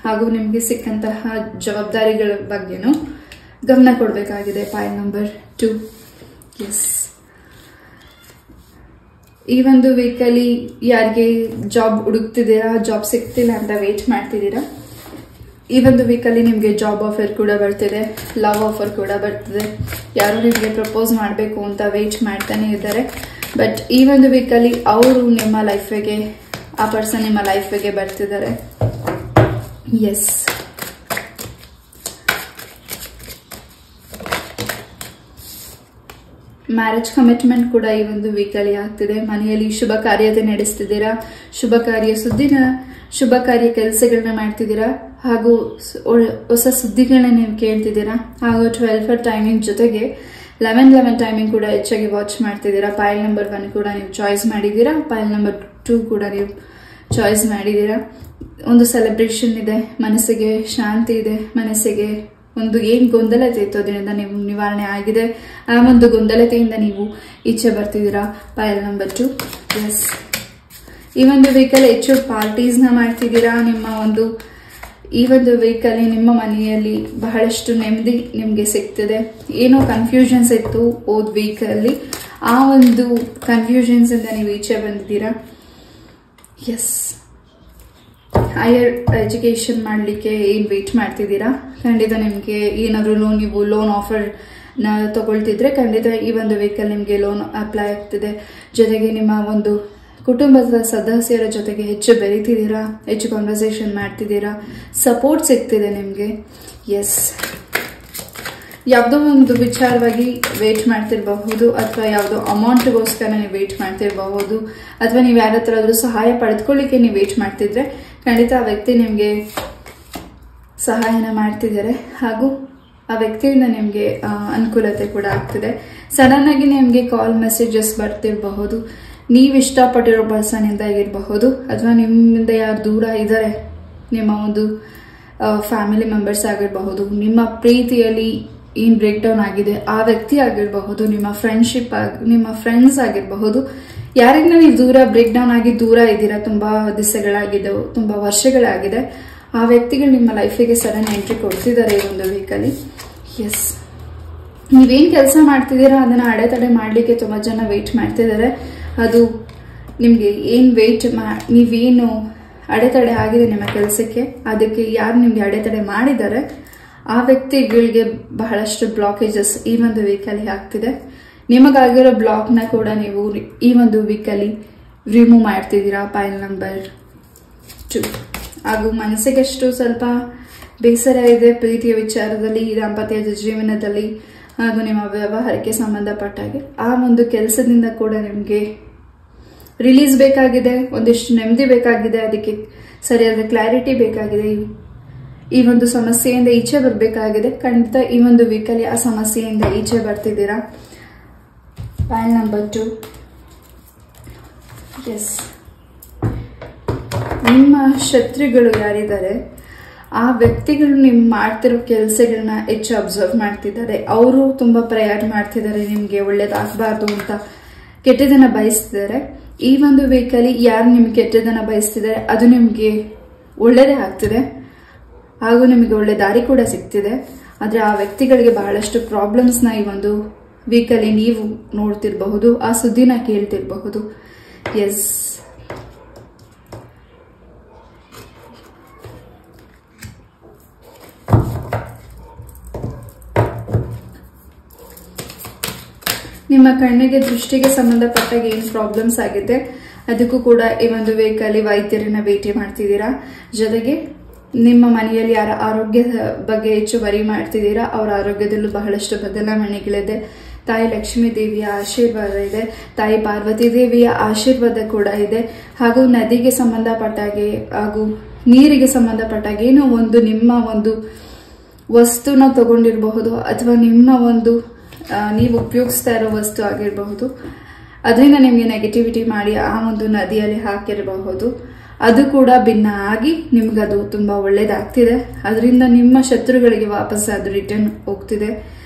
ಹಾಗೂ ನಿಮಗೆ ಸಿಕ್ಕಂತಹ ಜವಾಬ್ದಾರಿಗಳ ಬಗ್ಗೆನೂ ಗಮನ ಕೊಡಬೇಕಾಗಿದೆ. ಪೈಲ್ ನಂಬರ್ 2. ಎಸ್, ಈ ಒಂದು ವೀಕಲ್ಲಿ ಯಾರಿಗೆ ಜಾಬ್ ಹುಡುಕ್ತಿದ್ದೀರಾ, ಜಾಬ್ ಸಿಗ್ತಿಲ್ಲ ಅಂತ ವೇಟ್ ಮಾಡ್ತಿದ್ದೀರಾ, ಈ ಒಂದು ವೀಕಲ್ಲಿ ನಿಮಗೆ ಜಾಬ್ ಆಫರ್ ಕೂಡ ಬರ್ತಿದೆ, ಲವ್ ಆಫರ್ ಕೂಡ ಬರ್ತಿದೆ. ಯಾರು ನಿಮಗೆ ಪ್ರಪೋಸ್ ಮಾಡಬೇಕು ಅಂತ ವೇಟ್ ಮಾಡ್ತಾನೆ ಇದ್ದಾರೆ. ಬಟ್ ಈ ಒಂದು ವೀಕಲ್ಲಿ ಅವರು ನಿಮ್ಮ ಲೈಫಿಗೆ, ಆ ಪರ್ಸನ್ ನಿಮ್ಮ ಲೈಫಿಗೆ ಬರ್ತಿದ್ದಾರೆ. ಎಸ್, ಮ್ಯಾರೇಜ್ ಕಮಿಟ್ಮೆಂಟ್ ಕೂಡ ಈ ಒಂದು ವೀಕಲ್ಲಿ ಆಗ್ತಿದೆ. ಮನೆಯಲ್ಲಿ ಶುಭ ಕಾರ್ಯತೆ ನಡೆಸ್ತಿದ್ದೀರಾ, ಶುಭ ಕಾರ್ಯ ಸುದ್ದಿನ, ಶುಭ ಕಾರ್ಯ ಕೆಲಸಗಳನ್ನ ಮಾಡ್ತಿದ್ದೀರಾ. ಹಾಗೂ ಹೊಸ ಸುದ್ದಿಗಳನ್ನ ನೀವು ಕೇಳ್ತಿದ್ದೀರಾ. ಹಾಗೂ 12 ಟೈಮಿಂಗ್ ಜೊತೆಗೆ 11 ಟೈಮಿಂಗ್ ಕೂಡ ಹೆಚ್ಚಾಗಿ ವಾಚ್ ಮಾಡ್ತಿದ್ದೀರಾ. ಪೈಲ್ ನಂಬರ್ 1 ಕೂಡ ನೀವು ಚಾಯ್ಸ್ ಮಾಡಿದ್ದೀರಾ, ಪೈಲ್ ನಂಬರ್ 2 ಕೂಡ ನೀವು ಚಾಯ್ಸ್ ಮಾಡಿದ್ದೀರಾ. ಒಂದು ಸೆಲೆಬ್ರೇಷನ್ ಇದೆ, ಮನಸ್ಸಿಗೆ ಶಾಂತಿ ಇದೆ, ಮನಸ್ಸಿಗೆ ಒಂದು ಏನ್ ಗೊಂದಲತೆ ಇತ್ತು ಅದರಿಂದ ನೀವು ನಿವಾರಣೆ ಆಗಿದೆ. ಆ ಒಂದು ಗೊಂದಲತೆಯಿಂದ ನೀವು ಈಚೆ ಬರ್ತಿದ್ದೀರಾ. ಪೈಲ್ ನಂಬರ್ 2. ಎಸ್, ಈ ಒಂದು ವೀಕಲ್ಲಿ ಹೆಚ್ಚು ಪಾರ್ಟೀಸ್ನ ಮಾಡ್ತಿದ್ದೀರಾ. ಈ ಒಂದು ವೀಕಲ್ಲಿ ನಿಮ್ಮ ಮನೆಯಲ್ಲಿ ಬಹಳಷ್ಟು ನೆಮ್ಮದಿ ನಿಮಗೆ ಸಿಗ್ತಿದೆ. ಏನೋ ಕನ್ಫ್ಯೂಷನ್ಸ್ ಇತ್ತು ಹೋದ್ ವೀಕಲ್ಲಿ, ಆ ಒಂದು ಕನ್ಫ್ಯೂಷನ್ಸ್ ಇಂದ ನೀವು ಈಚೆ ಬಂದಿದ್ದೀರಾ. ಎಸ್, ಹೈಯರ್ ಎಜುಕೇಶನ್ ಮಾಡಲಿಕ್ಕೆ ಏನು ವೇಟ್ ಮಾಡ್ತಿದ್ದೀರಾ, ಖಂಡಿತ ನಿಮಗೆ ಏನಾದ್ರು ನೀವು ಲೋನ್ ಆಫರ್ ನ ತಗೊಳ್ತಿದ್ರೆ ಖಂಡಿತ ಈ ಒಂದು ವೀಕಲ್ಲಿ ನಿಮಗೆ ಲೋನ್ ಅಪ್ಲೈ ಆಗ್ತಿದೆ. ಜೊತೆಗೆ ನಿಮ್ಮ ಒಂದು ಕುಟುಂಬದ ಸದಸ್ಯರ ಜೊತೆಗೆ ಹೆಚ್ಚು ಬೆರೀತಿದ್ದೀರಾ, ಹೆಚ್ಚು ಕಾನ್ವರ್ಸೇಷನ್ ಮಾಡ್ತಿದ್ದೀರಾ, ಸಪೋರ್ಟ್ ಸಿಗ್ತಿದೆ ನಿಮಗೆ. ಎಸ್, ಯಾವುದೋ ಒಂದು ವಿಚಾರವಾಗಿ ವೇಟ್ ಮಾಡ್ತಿರಬಹುದು, ಅಥವಾ ಯಾವುದೋ ಅಮೌಂಟ್ಗೋಸ್ಕರ ನೀವು ವೇಟ್ ಮಾಡ್ತಿರಬಹುದು, ಅಥವಾ ನೀವು ಯಾರ ಹತ್ರ ಆದ್ರೂ ಸಹಾಯ ಪಡೆದುಕೊಳ್ಳಿಕ್ಕೆ ನೀವು ವೇಟ್ ಮಾಡ್ತಿದ್ರೆ ಖಂಡಿತ ಆ ವ್ಯಕ್ತಿ ನಿಮಗೆ ಸಹಾಯನ ಮಾಡ್ತಿದ್ದಾರೆ. ಹಾಗೂ ಆ ವ್ಯಕ್ತಿಯಿಂದ ನಿಮಗೆ ಅನುಕೂಲತೆ ಕೂಡ ಆಗ್ತಿದೆ. ಸಡನ್ ಆಗಿ ನಿಮಗೆ ಕಾಲ್ ಮೆಸೇಜಸ್ ಬರ್ತಿರಬಹುದು. ನೀವು ಇಷ್ಟಪಟ್ಟಿರೋ ಪರ್ಸನ್ ಇಂದ ಇರಬಹುದು, ಅಥವಾ ನಿಮ್ಮಿಂದ ಯಾರು ದೂರ ಇದ್ದಾರೆ, ನಿಮ್ಮ ಒಂದು ಫ್ಯಾಮಿಲಿ ಮೆಂಬರ್ಸ್ ಆಗಿರಬಹುದು, ನಿಮ್ಮ ಪ್ರೀತಿಯಲ್ಲಿ ಏನ್ ಬ್ರೇಕ್ ಡೌನ್ ಆಗಿದೆ ಆ ವ್ಯಕ್ತಿ ಆಗಿರಬಹುದು, ನಿಮ್ಮ ಫ್ರೆಂಡ್ಸ್ ಆಗಿರಬಹುದು. ಯಾರಿಂದ ನೀವು ದೂರ ಬ್ರೇಕ್ ಡೌನ್ ಆಗಿ ದೂರ ಇದ್ದೀರಾ, ತುಂಬಾ ದಿವಸಗಳಾಗಿದ್ದವು, ತುಂಬಾ ವರ್ಷಗಳಾಗಿದೆ, ಆ ವ್ಯಕ್ತಿಗಳು ನಿಮ್ಮ ಲೈಫಿಗೆ ಸಡನ್ ಎಂಟ್ರಿ ಕೊಡ್ತಿದ್ದಾರೆ ಈ ಒಂದು ವೀಕಲ್ಲಿ. ಎಸ್, ನೀವೇನ್ ಕೆಲಸ ಮಾಡ್ತಿದ್ದೀರಾ ಅದನ್ನ ಅಡೆತಡೆ ಮಾಡ್ಲಿಕ್ಕೆ ತುಂಬಾ ಜನ ವೇಟ್ ಮಾಡ್ತಿದ್ದಾರೆ. ಅದು ನಿಮ್ಗೆ ಏನ್ ನೀವೇನು ಅಡೆತಡೆ ಆಗಿದೆ ನಿಮ್ಮ ಕೆಲಸಕ್ಕೆ, ಅದಕ್ಕೆ ಯಾರು ನಿಮ್ಗೆ ಅಡೆತಡೆ ಮಾಡಿದ್ದಾರೆ ಆ ವ್ಯಕ್ತಿಗಳಿಗೆ ಬಹಳಷ್ಟು ಬ್ಲಾಕೇಜಸ್ ಈ ಒಂದು ವೀಕಲ್ಲಿ ಆಗ್ತಿದೆ. ನಿಮಗಾಗಿರೋ ಬ್ಲಾಕ್ನ ಕೂಡ ನೀವು ಈ ಒಂದು ವೀಕಲ್ಲಿ ರಿಮೂವ್ ಮಾಡ್ತಿದ್ದೀರಾ. ಪೈಲ್ ನಂಬರ್ 2. ಹಾಗೂ ಮನಸ್ಸಿಗೆಷ್ಟು ಸ್ವಲ್ಪ ಬೇಸರ ಇದೆ ಪ್ರೀತಿಯ ವಿಚಾರದಲ್ಲಿ, ದಾಂಪತ್ಯದ ಜೀವನದಲ್ಲಿ ಹಾಗೂ ನಿಮ್ಮ ವ್ಯವಹಾರಕ್ಕೆ ಸಂಬಂಧಪಟ್ಟಾಗೆ. ಆ ಒಂದು ಕೆಲಸದಿಂದ ಕೂಡ ನಿಮಗೆ ರಿಲೀಸ್ ಬೇಕಾಗಿದೆ, ಒಂದಿಷ್ಟು ನೆಮ್ಮದಿ ಬೇಕಾಗಿದೆ, ಅದಕ್ಕೆ ಸರಿಯಾದ ಕ್ಲಾರಿಟಿ ಬೇಕಾಗಿದೆ. ಈ ಒಂದು ಸಮಸ್ಯೆಯಿಂದ ಈಚೆ ಬರಬೇಕಾಗಿದೆ. ಖಂಡಿತ ಈ ಒಂದು ವೀಕಲ್ಲಿ ಆ ಸಮಸ್ಯೆಯಿಂದ ಈಚೆ ಬರ್ತಿದ್ದೀರಾ. ಪೈಲ್ ನಂಬರ್ 2. ಎಸ್, ನಿಮ್ಮ ಶತ್ರುಗಳು ಯಾರಿದ್ದಾರೆ ಆ ವ್ಯಕ್ತಿಗಳು ನಿಮ್ಮ ಮಾಡ್ತಿರೋ ಕೆಲಸಗಳನ್ನ ಹೆಚ್ಚು ಅಬ್ಸರ್ವ್ ಮಾಡ್ತಿದ್ದಾರೆ. ಅವರು ತುಂಬಾ ಪ್ರಯಾಣ ಮಾಡ್ತಿದ್ದಾರೆ, ನಿಮ್ಗೆ ಒಳ್ಳೇದಾಗಬಾರ್ದು ಅಂತ ಕೆಟ್ಟದನ್ನ ಬಯಸ್ತಿದ್ದಾರೆ. ಈ ಒಂದು ವೀಕಲ್ಲಿ ಯಾರು ನಿಮ್ಗೆ ಕೆಟ್ಟದನ್ನ ಬಯಸ್ತಿದ್ದಾರೆ ಅದು ನಿಮ್ಗೆ ಒಳ್ಳೇದೇ ಆಗ್ತಿದೆ ಹಾಗೂ ನಿಮಗೆ ಒಳ್ಳೆ ದಾರಿ ಕೂಡ ಸಿಗ್ತಿದೆ. ಆದ್ರೆ ಆ ವ್ಯಕ್ತಿಗಳಿಗೆ ಬಹಳಷ್ಟು ಪ್ರಾಬ್ಲಮ್ಸ್ನ ಈ ಒಂದು ವೀಕಲ್ಲಿ ನೀವು ನೋಡ್ತಿರಬಹುದು, ಆ ಸುದ್ದಿನ ಕೇಳ್ತಿರಬಹುದು. ಎಸ್, ನಿಮ್ಮ ಕಣ್ಣಿಗೆ ದೃಷ್ಟಿಗೆ ಸಂಬಂಧಪಟ್ಟಾಗ ಏನು ಪ್ರಾಬ್ಲಮ್ಸ್ ಆಗಿದೆ ಅದಕ್ಕೂ ಕೂಡ ಈ ಒಂದು ವೀಕಲ್ಲಿ ವೈದ್ಯರನ್ನ ಭೇಟಿ ಮಾಡ್ತಿದ್ದೀರಾ. ಜೊತೆಗೆ ನಿಮ್ಮ ಮನೆಯಲ್ಲಿ ಯಾರ ಆರೋಗ್ಯದ ಬಗ್ಗೆ ಹೆಚ್ಚು ವರಿ ಮಾಡ್ತಿದ್ದೀರಾ ಅವರ ಆರೋಗ್ಯದಲ್ಲೂ ಬಹಳಷ್ಟು ಬದಲಾವಣೆಗಳಿದೆ. ತಾಯಿ ಲಕ್ಷ್ಮೀ ದೇವಿಯ ಆಶೀರ್ವಾದ ಇದೆ, ತಾಯಿ ಪಾರ್ವತಿ ದೇವಿಯ ಆಶೀರ್ವಾದ ಕೂಡ ಇದೆ. ಹಾಗೂ ನದಿಗೆ ಸಂಬಂಧಪಟ್ಟಾಗೆ ಹಾಗೂ ನೀರಿಗೆ ಸಂಬಂಧಪಟ್ಟಾಗೆ ಏನೋ ಒಂದು ನಿಮ್ಮ ಒಂದು ವಸ್ತುನ ತಗೊಂಡಿರಬಹುದು ಅಥವಾ ನಿಮ್ಮ ಒಂದು ನೀವು ಉಪಯೋಗಿಸ್ತಾ ಇರೋ ವಸ್ತು ಆಗಿರಬಹುದು, ಅದರಿಂದ ನಿಮಗೆ ನೆಗೆಟಿವಿಟಿ ಮಾಡಿ ಆ ಒಂದು ನದಿಯಲ್ಲಿ ಹಾಕಿರಬಹುದು. ಅದು ಕೂಡ ಭಿನ್ನ ಆಗಿ ನಿಮ್ಗದು ತುಂಬಾ ಒಳ್ಳೇದಾಗ್ತಿದೆ. ಅದರಿಂದ ನಿಮ್ಮ ಶತ್ರುಗಳಿಗೆ ವಾಪಸ್ ಅದು ರಿಟರ್ನ್ ಹೋಗ್ತಿದೆ.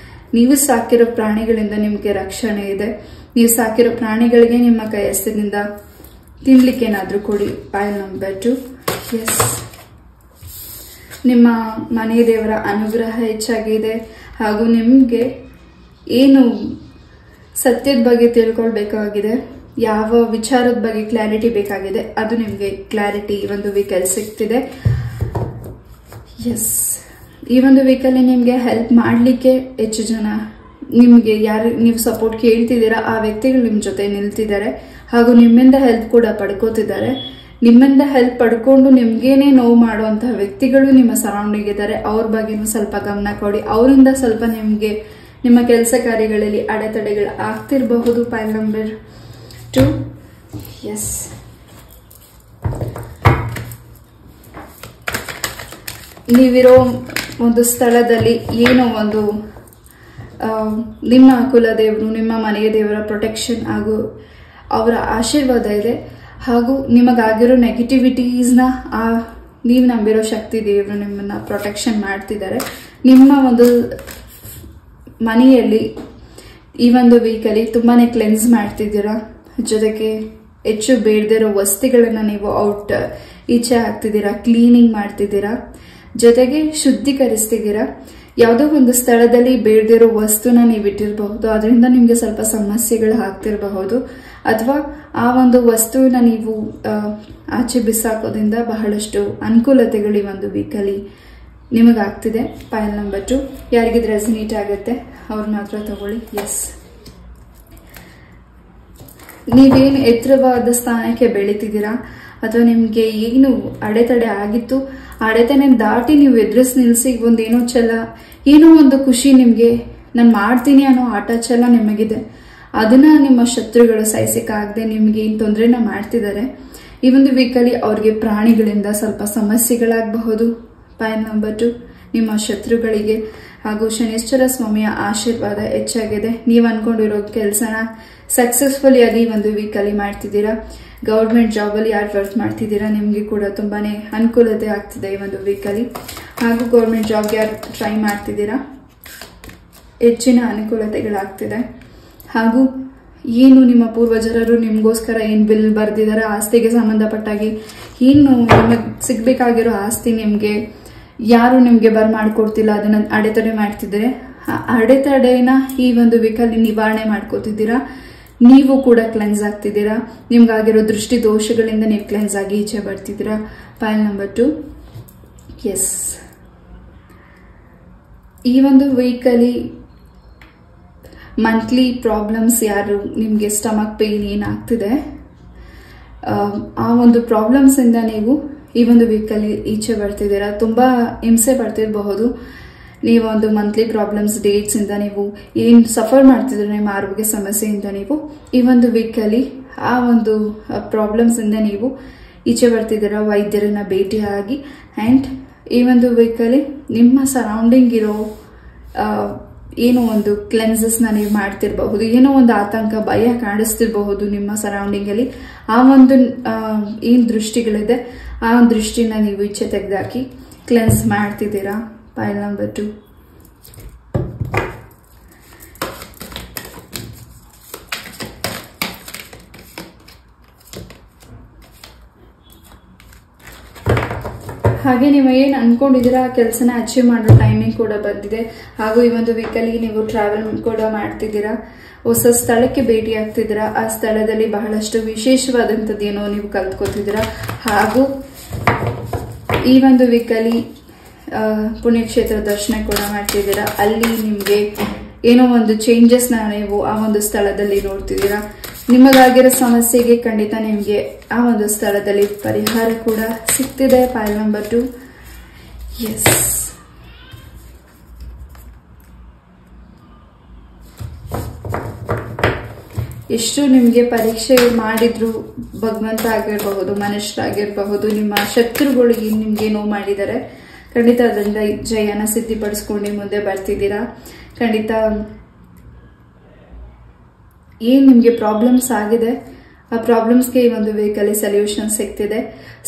ನೀವು ಸಾಕಿರೋ ಪ್ರಾಣಿಗಳಿಂದ ನಿಮ್ಗೆ ರಕ್ಷಣೆ ಇದೆ. ನೀವು ಸಾಕಿರೋ ಪ್ರಾಣಿಗಳಿಗೆ ನಿಮ್ಮ ಕೈಯಸ್ತಿನಿಂದ ತಿನ್ಲಿಕ್ಕೆ ಏನಾದ್ರೂ ಕೊಡಿ. ಪೈಲ್ ನಂಬರ್ 2. ಎಸ್, ನಿಮ್ಮ ಮನೆ ದೇವರ ಅನುಗ್ರಹ ಹೆಚ್ಚಾಗಿದೆ ಹಾಗೂ ನಿಮ್ಗೆ ಏನು ಸತ್ಯದ ಬಗ್ಗೆ ತಿಳ್ಕೊಳ್ಬೇಕಾಗಿದೆ, ಯಾವ ವಿಚಾರದ ಬಗ್ಗೆ ಕ್ಲಾರಿಟಿ ಬೇಕಾಗಿದೆ ಅದು ನಿಮಗೆ ಕ್ಲಾರಿಟಿ ಈ ಒಂದು ವೀಕಲ್ಲಿ ಸಿಗ್ತಿದೆ. ಎಸ್, ಈ ಒಂದು ವೀಕಲ್ಲಿ ನಿಮಗೆ ಹೆಲ್ಪ್ ಮಾಡಲಿಕ್ಕೆ ಹೆಚ್ಚು ಜನ ನಿಮಗೆ ಯಾರು ನೀವು ಸಪೋರ್ಟ್ ಕೇಳ್ತಿದ್ದೀರಾ ಆ ವ್ಯಕ್ತಿಗಳು ನಿಮ್ಮ ಜೊತೆ ನಿಲ್ತಿದ್ದಾರೆ ಹಾಗೂ ನಿಮ್ಮಿಂದ ಹೆಲ್ಪ್ ಕೂಡ ಪಡ್ಕೋತಿದ್ದಾರೆ. ನಿಮ್ಮಿಂದ ಹೆಲ್ಪ್ ಪಡ್ಕೊಂಡು ನಿಮ್ಗೇನೆ ನೋವು ಮಾಡುವಂತಹ ವ್ಯಕ್ತಿಗಳು ನಿಮ್ಮ ಸರೌಂಡಿಂಗ್ ಇದ್ದಾರೆ. ಅವ್ರ ಬಗ್ಗೆನೂ ಸ್ವಲ್ಪ ಗಮನ ಕೊಡಿ. ಅವರಿಂದ ಸ್ವಲ್ಪ ನಿಮಗೆ ನಿಮ್ಮ ಕೆಲಸ ಕಾರ್ಯಗಳಲ್ಲಿ ಅಡೆತಡೆಗಳು ಆಗ್ತಿರಬಹುದು. ಪೈಲ್ ನಂಬರ್ 2. ಎಸ್, ನೀವಿರೋ ಒಂದು ಸ್ಥಳದಲ್ಲಿ ಏನೋ ಒಂದು ನಿಮ್ಮ ಕುಲದೇವರು ನಿಮ್ಮ ಮನೆಯ ದೇವರ ಪ್ರೊಟೆಕ್ಷನ್ ಹಾಗೂ ಅವರ ಆಶೀರ್ವಾದ ಇದೆ. ಹಾಗೂ ನಿಮಗಾಗಿರೋ ನೆಗೆಟಿವಿಟೀಸ್ನ ನೀವು ನಂಬಿರೋ ಶಕ್ತಿ ದೇವರು ನಿಮ್ಮನ್ನ ಪ್ರೊಟೆಕ್ಷನ್ ಮಾಡ್ತಿದ್ದಾರೆ. ನಿಮ್ಮ ಒಂದು ಮನೆಯಲ್ಲಿ ಈ ಒಂದು ವೀಕಲ್ಲಿ ತುಂಬಾನೇ ಕ್ಲೆನ್ಸ್ ಮಾಡ್ತಿದ್ದೀರಾ. ಜೊತೆಗೆ ಹೆಚ್ಚು ಬೇಡದಿರೋ ವಸ್ತುಗಳನ್ನ ನೀವು ಈಚೆ ಹಾಕ್ತಿದ್ದೀರಾ, ಕ್ಲೀನಿಂಗ್ ಮಾಡ್ತಿದ್ದೀರಾ, ಜೊತೆಗೆ ಶುದ್ಧೀಕರಿಸ್ತಿದ್ದೀರಾ. ಯಾವುದೋ ಒಂದು ಸ್ಥಳದಲ್ಲಿ ಬೇಡದಿರೋ ವಸ್ತುನ ನೀವು ಇಟ್ಟಿರಬಹುದು, ಅದರಿಂದ ನಿಮ್ಗೆ ಸ್ವಲ್ಪ ಸಮಸ್ಯೆಗಳು ಆಗ್ತಿರಬಹುದು. ಅಥವಾ ಆ ಒಂದು ವಸ್ತುವಿನ ನೀವು ಆಚೆ ಬಿಸಾಕೋದ್ರಿಂದ ಬಹಳಷ್ಟು ಅನುಕೂಲತೆಗಳು ಈ ಒಂದು ವೀಕಲ್ಲಿ ನಿಮಗಾಗ್ತಿದೆ. ಪೈಲ್ ನಂಬರ್ 2. ಯಾರಿಗಿದ್ರೆ ರೆಸನೇಟ್ ಆಗುತ್ತೆ ಅವ್ರು ಮಾತ್ರ ತಗೊಳ್ಳಿ. ಎಸ್, ನೀವೇನು ಎತ್ತರವಾದ ಸ್ಥಾನಕ್ಕೆ ಬೆಳೀತಿದ್ದೀರಾ ಅಥವಾ ನಿಮ್ಗೆ ಏನು ಅಡೆತಡೆ ಆಗಿತ್ತು ಅಡೆತಡೆ ದಾಟಿ ನೀವು ಎದುರಿಸಿ ನಿಲ್ಸಿ ಒಂದೇನೋ ಏನೋ ಒಂದು ಖುಷಿ ನಿಮ್ಗೆ ನಾನು ಮಾಡ್ತೀನಿ ಅನ್ನೋ ಆಟ ಛಲ ನಿಮಗಿದೆ. ಅದನ್ನ ನಿಮ್ಮ ಶತ್ರುಗಳು ಸಹಿಸಕ್ಕಾಗದೆ ನಿಮ್ಗೆ ಏನು ತೊಂದರೆನ ಮಾಡ್ತಿದ್ದಾರೆ. ಈ ಒಂದು ವೀಕಲ್ಲಿ ಅವ್ರಿಗೆ ಪ್ರಾಣಿಗಳಿಂದ ಸ್ವಲ್ಪ ಸಮಸ್ಯೆಗಳಾಗಬಹುದು. ಪೈಲ್ ನಂಬರ್ 2. ನಿಮ್ಮ ಶತ್ರುಗಳಿಗೆ ಹಾಗೂ ಶನೇಶ್ವರ ಸ್ವಾಮಿಯ ಆಶೀರ್ವಾದ ಹೆಚ್ಚಾಗಿದೆ. ನೀವು ಅನ್ಕೊಂಡಿರೋ ಕೆಲಸನ ಸಕ್ಸಸ್ಫುಲಿ ಆಗಿ ಒಂದು ವೀಕಲ್ಲಿ ಮಾಡ್ತಿದ್ದೀರಾ. ಗೌರ್ಮೆಂಟ್ ಜಾಬಲ್ಲಿ ಯಾರು ವರ್ಕ್ ಮಾಡ್ತಿದ್ದೀರಾ ನಿಮಗೆ ಕೂಡ ತುಂಬಾನೇ ಅನುಕೂಲತೆ ಆಗ್ತಿದೆ ಈ ಒಂದು ವೀಕಲ್ಲಿ. ಹಾಗೂ ಗೌರ್ಮೆಂಟ್ ಜಾಬ್ಗೆ ಯಾರು ಟ್ರೈ ಮಾಡ್ತಿದ್ದೀರಾ ಹೆಚ್ಚಿನ ಅನುಕೂಲತೆಗಳಾಗ್ತಿದೆ. ಹಾಗೂ ಏನು ನಿಮ್ಮ ಪೂರ್ವಜರರು ನಿಮಗೋಸ್ಕರ ಏನು ಬಿಲ್ ಬರೆದಿದ್ದಾರೆ ಆಸ್ತಿಗೆ ಸಂಬಂಧಪಟ್ಟಾಗಿ ಏನು ನಿಮಗೆ ಸಿಗ್ಬೇಕಾಗಿರೋ ಆಸ್ತಿ ನಿಮಗೆ ಯಾರು ನಿಮಗೆ ಮಾಡ್ಕೊಡ್ತಿಲ್ಲ ಅದನ್ನ ಅಡೆತಡೆ ಮಾಡ್ತಿದ್ದಾರೆ. ಅಡೆತಡೆನ ಈ ಒಂದು ವೀಕಲ್ಲಿ ನಿವಾರಣೆ ಮಾಡ್ಕೋತಿದ್ದೀರಾ. ನೀವು ಕೂಡ ಕ್ಲೆನ್ಸ್ ಆಗ್ತಿದ್ದೀರಾ. ನಿಮ್ಗಾಗಿರೋ ದೃಷ್ಟಿ ದೋಷಗಳಿಂದ ನೀವು ಕ್ಲೆನ್ಸ್ ಆಗಿ ಈಚೆ ಬರ್ತಿದ್ದೀರಾ. ಪೈಲ್ ನಂಬರ್ 2. ಎಸ್, ಈ ಒಂದು ವೀಕಲ್ಲಿ ಮಂತ್ಲಿ ಪ್ರಾಬ್ಲಮ್ಸ್, ಯಾರು ನಿಮಗೆ ಸ್ಟಮಕ್ ಪೇನ್ ಏನಾಗ್ತಿದೆ ಆ ಒಂದು ಪ್ರಾಬ್ಲಮ್ಸ್ ಇಂದ ನೀವು ಈ ಒಂದು ವೀಕಲ್ಲಿ ಈಚೆ ಬರ್ತಿದ್ದೀರಾ. ತುಂಬಾ ಹಿಂಸೆ ಪಡ್ತಿರಬಹುದು. ನೀವು ಒಂದು ಮಂತ್ಲಿ ಪ್ರಾಬ್ಲಮ್ಸ್ ಡೇಟ್ಸ್ ಇಂದ ನೀವು ಏನ್ ಸಫರ್ ಮಾಡ್ತಿದ್ರೆ ನಿಮ್ಮ ಆರೋಗ್ಯ ಸಮಸ್ಯೆಯಿಂದ ನೀವು ಈ ಒಂದು ವೀಕಲ್ಲಿ ಆ ಒಂದು ಪ್ರಾಬ್ಲಮ್ಸ್ ಇಂದ ನೀವು ಈಚೆ ಬರ್ತಿದ್ದೀರಾ. ವೈದ್ಯರನ್ನ ಭೇಟಿಯಾಗಿ ಅಂಡ್ ಈ ಒಂದು ವೀಕಲ್ಲಿ ನಿಮ್ಮ ಸರೌಂಡಿಂಗ್ ಇರೋ ಏನೋ ಒಂದು ಕ್ಲೆನ್ಸಸ್ ನ ನೀವು ಮಾಡ್ತಿರಬಹುದು. ಏನೋ ಒಂದು ಆತಂಕ, ಭಯ ಕಾಣಿಸ್ತಿರಬಹುದು ನಿಮ್ಮ ಸರೌಂಡಿಂಗ್ ಅಲ್ಲಿ. ಆ ಒಂದು ಏನ್ ದೃಷ್ಟಿಗಳಿದೆ ಆ ದೃಷ್ಟಿನ ನೀವು ಈಚೆ ತೆಗೆದಾಕಿ ಕ್ಲೆನ್ಸ್ ಮಾಡ್ತಿದ್ದೀರಾ. ಪೈಲ್ ನಂಬರ್ 2. ಹಾಗೆ ನೀವು ಏನ್ ಅನ್ಕೊಂಡಿದ್ದೀರಾ ಆ ಕೆಲಸನ ಅಚೀವ್ ಮಾಡೋ ಟೈಮಿಂಗ್ ಕೂಡ ಬಂದಿದೆ. ಹಾಗೂ ಈ ಒಂದು ವೀಕಲ್ಲಿ ನೀವು ಟ್ರಾವೆಲ್ ಕೂಡ ಮಾಡ್ತಿದ್ದೀರಾ. ಹೊಸ ಸ್ಥಳಕ್ಕೆ ಭೇಟಿ ಆಗ್ತಿದ್ದೀರಾ. ಆ ಸ್ಥಳದಲ್ಲಿ ಬಹಳಷ್ಟು ವಿಶೇಷವಾದಂಥದ್ದು ಏನೋ ನೀವು ಕಲ್ತ್ಕೋತಿದ್ದೀರಾ. ಹಾಗೂ ಈ ಒಂದು ವೀಕಲ್ಲಿ ಪುಣ್ಯಕ್ಷೇತ್ರ ದರ್ಶನ ಕೂಡ ಮಾಡ್ತಿದ್ದೀರಾ. ಅಲ್ಲಿ ನಿಮ್ಗೆ ಏನೋ ಒಂದು ಚೇಂಜಸ್ ನ ನೀವು ಆ ಒಂದು ಸ್ಥಳದಲ್ಲಿ ನೋಡ್ತಿದ್ದೀರಾ. ನಿಮಗಾಗಿರೋ ಸಮಸ್ಯೆಗೆ ಖಂಡಿತ ನಿಮ್ಗೆ ಆ ಒಂದು ಸ್ಥಳದಲ್ಲಿ ಪರಿಹಾರ ಕೂಡ ಸಿಗ್ತಿದೆ. ಪೈಲ್ ನಂಬರ್ 2. ಎಸ್, ಎಷ್ಟು ನಿಮ್ಗೆ ಪರೀಕ್ಷೆ ಮಾಡಿದ್ರು ಭಗವಂತ ಆಗಿರಬಹುದು, ಮನುಷ್ಯರಾಗಿರಬಹುದು, ನಿಮ್ಮ ಶತ್ರುಗಳು ನಿಮ್ಗೆ ನೋವು ಮಾಡಿದ್ದಾರೆ, ಖಂಡಿತ ಅದರಿಂದ ಜಯನ ಸಿದ್ಧಿಪಡಿಸ್ಕೊಂಡು ಮುಂದೆ ಬರ್ತಿದ್ದೀರಾ. ಖಂಡಿತ ಏನ್ ನಿಮ್ಗೆ ಪ್ರಾಬ್ಲಮ್ಸ್ ಆಗಿದೆ ಆ ಪ್ರಾಬ್ಲಮ್ಸ್ಗೆ ಈ ಒಂದು ವೀಕಲ್ಲಿ ಸೊಲ್ಯೂಷನ್ ಸಿಗ್ತಿದೆ.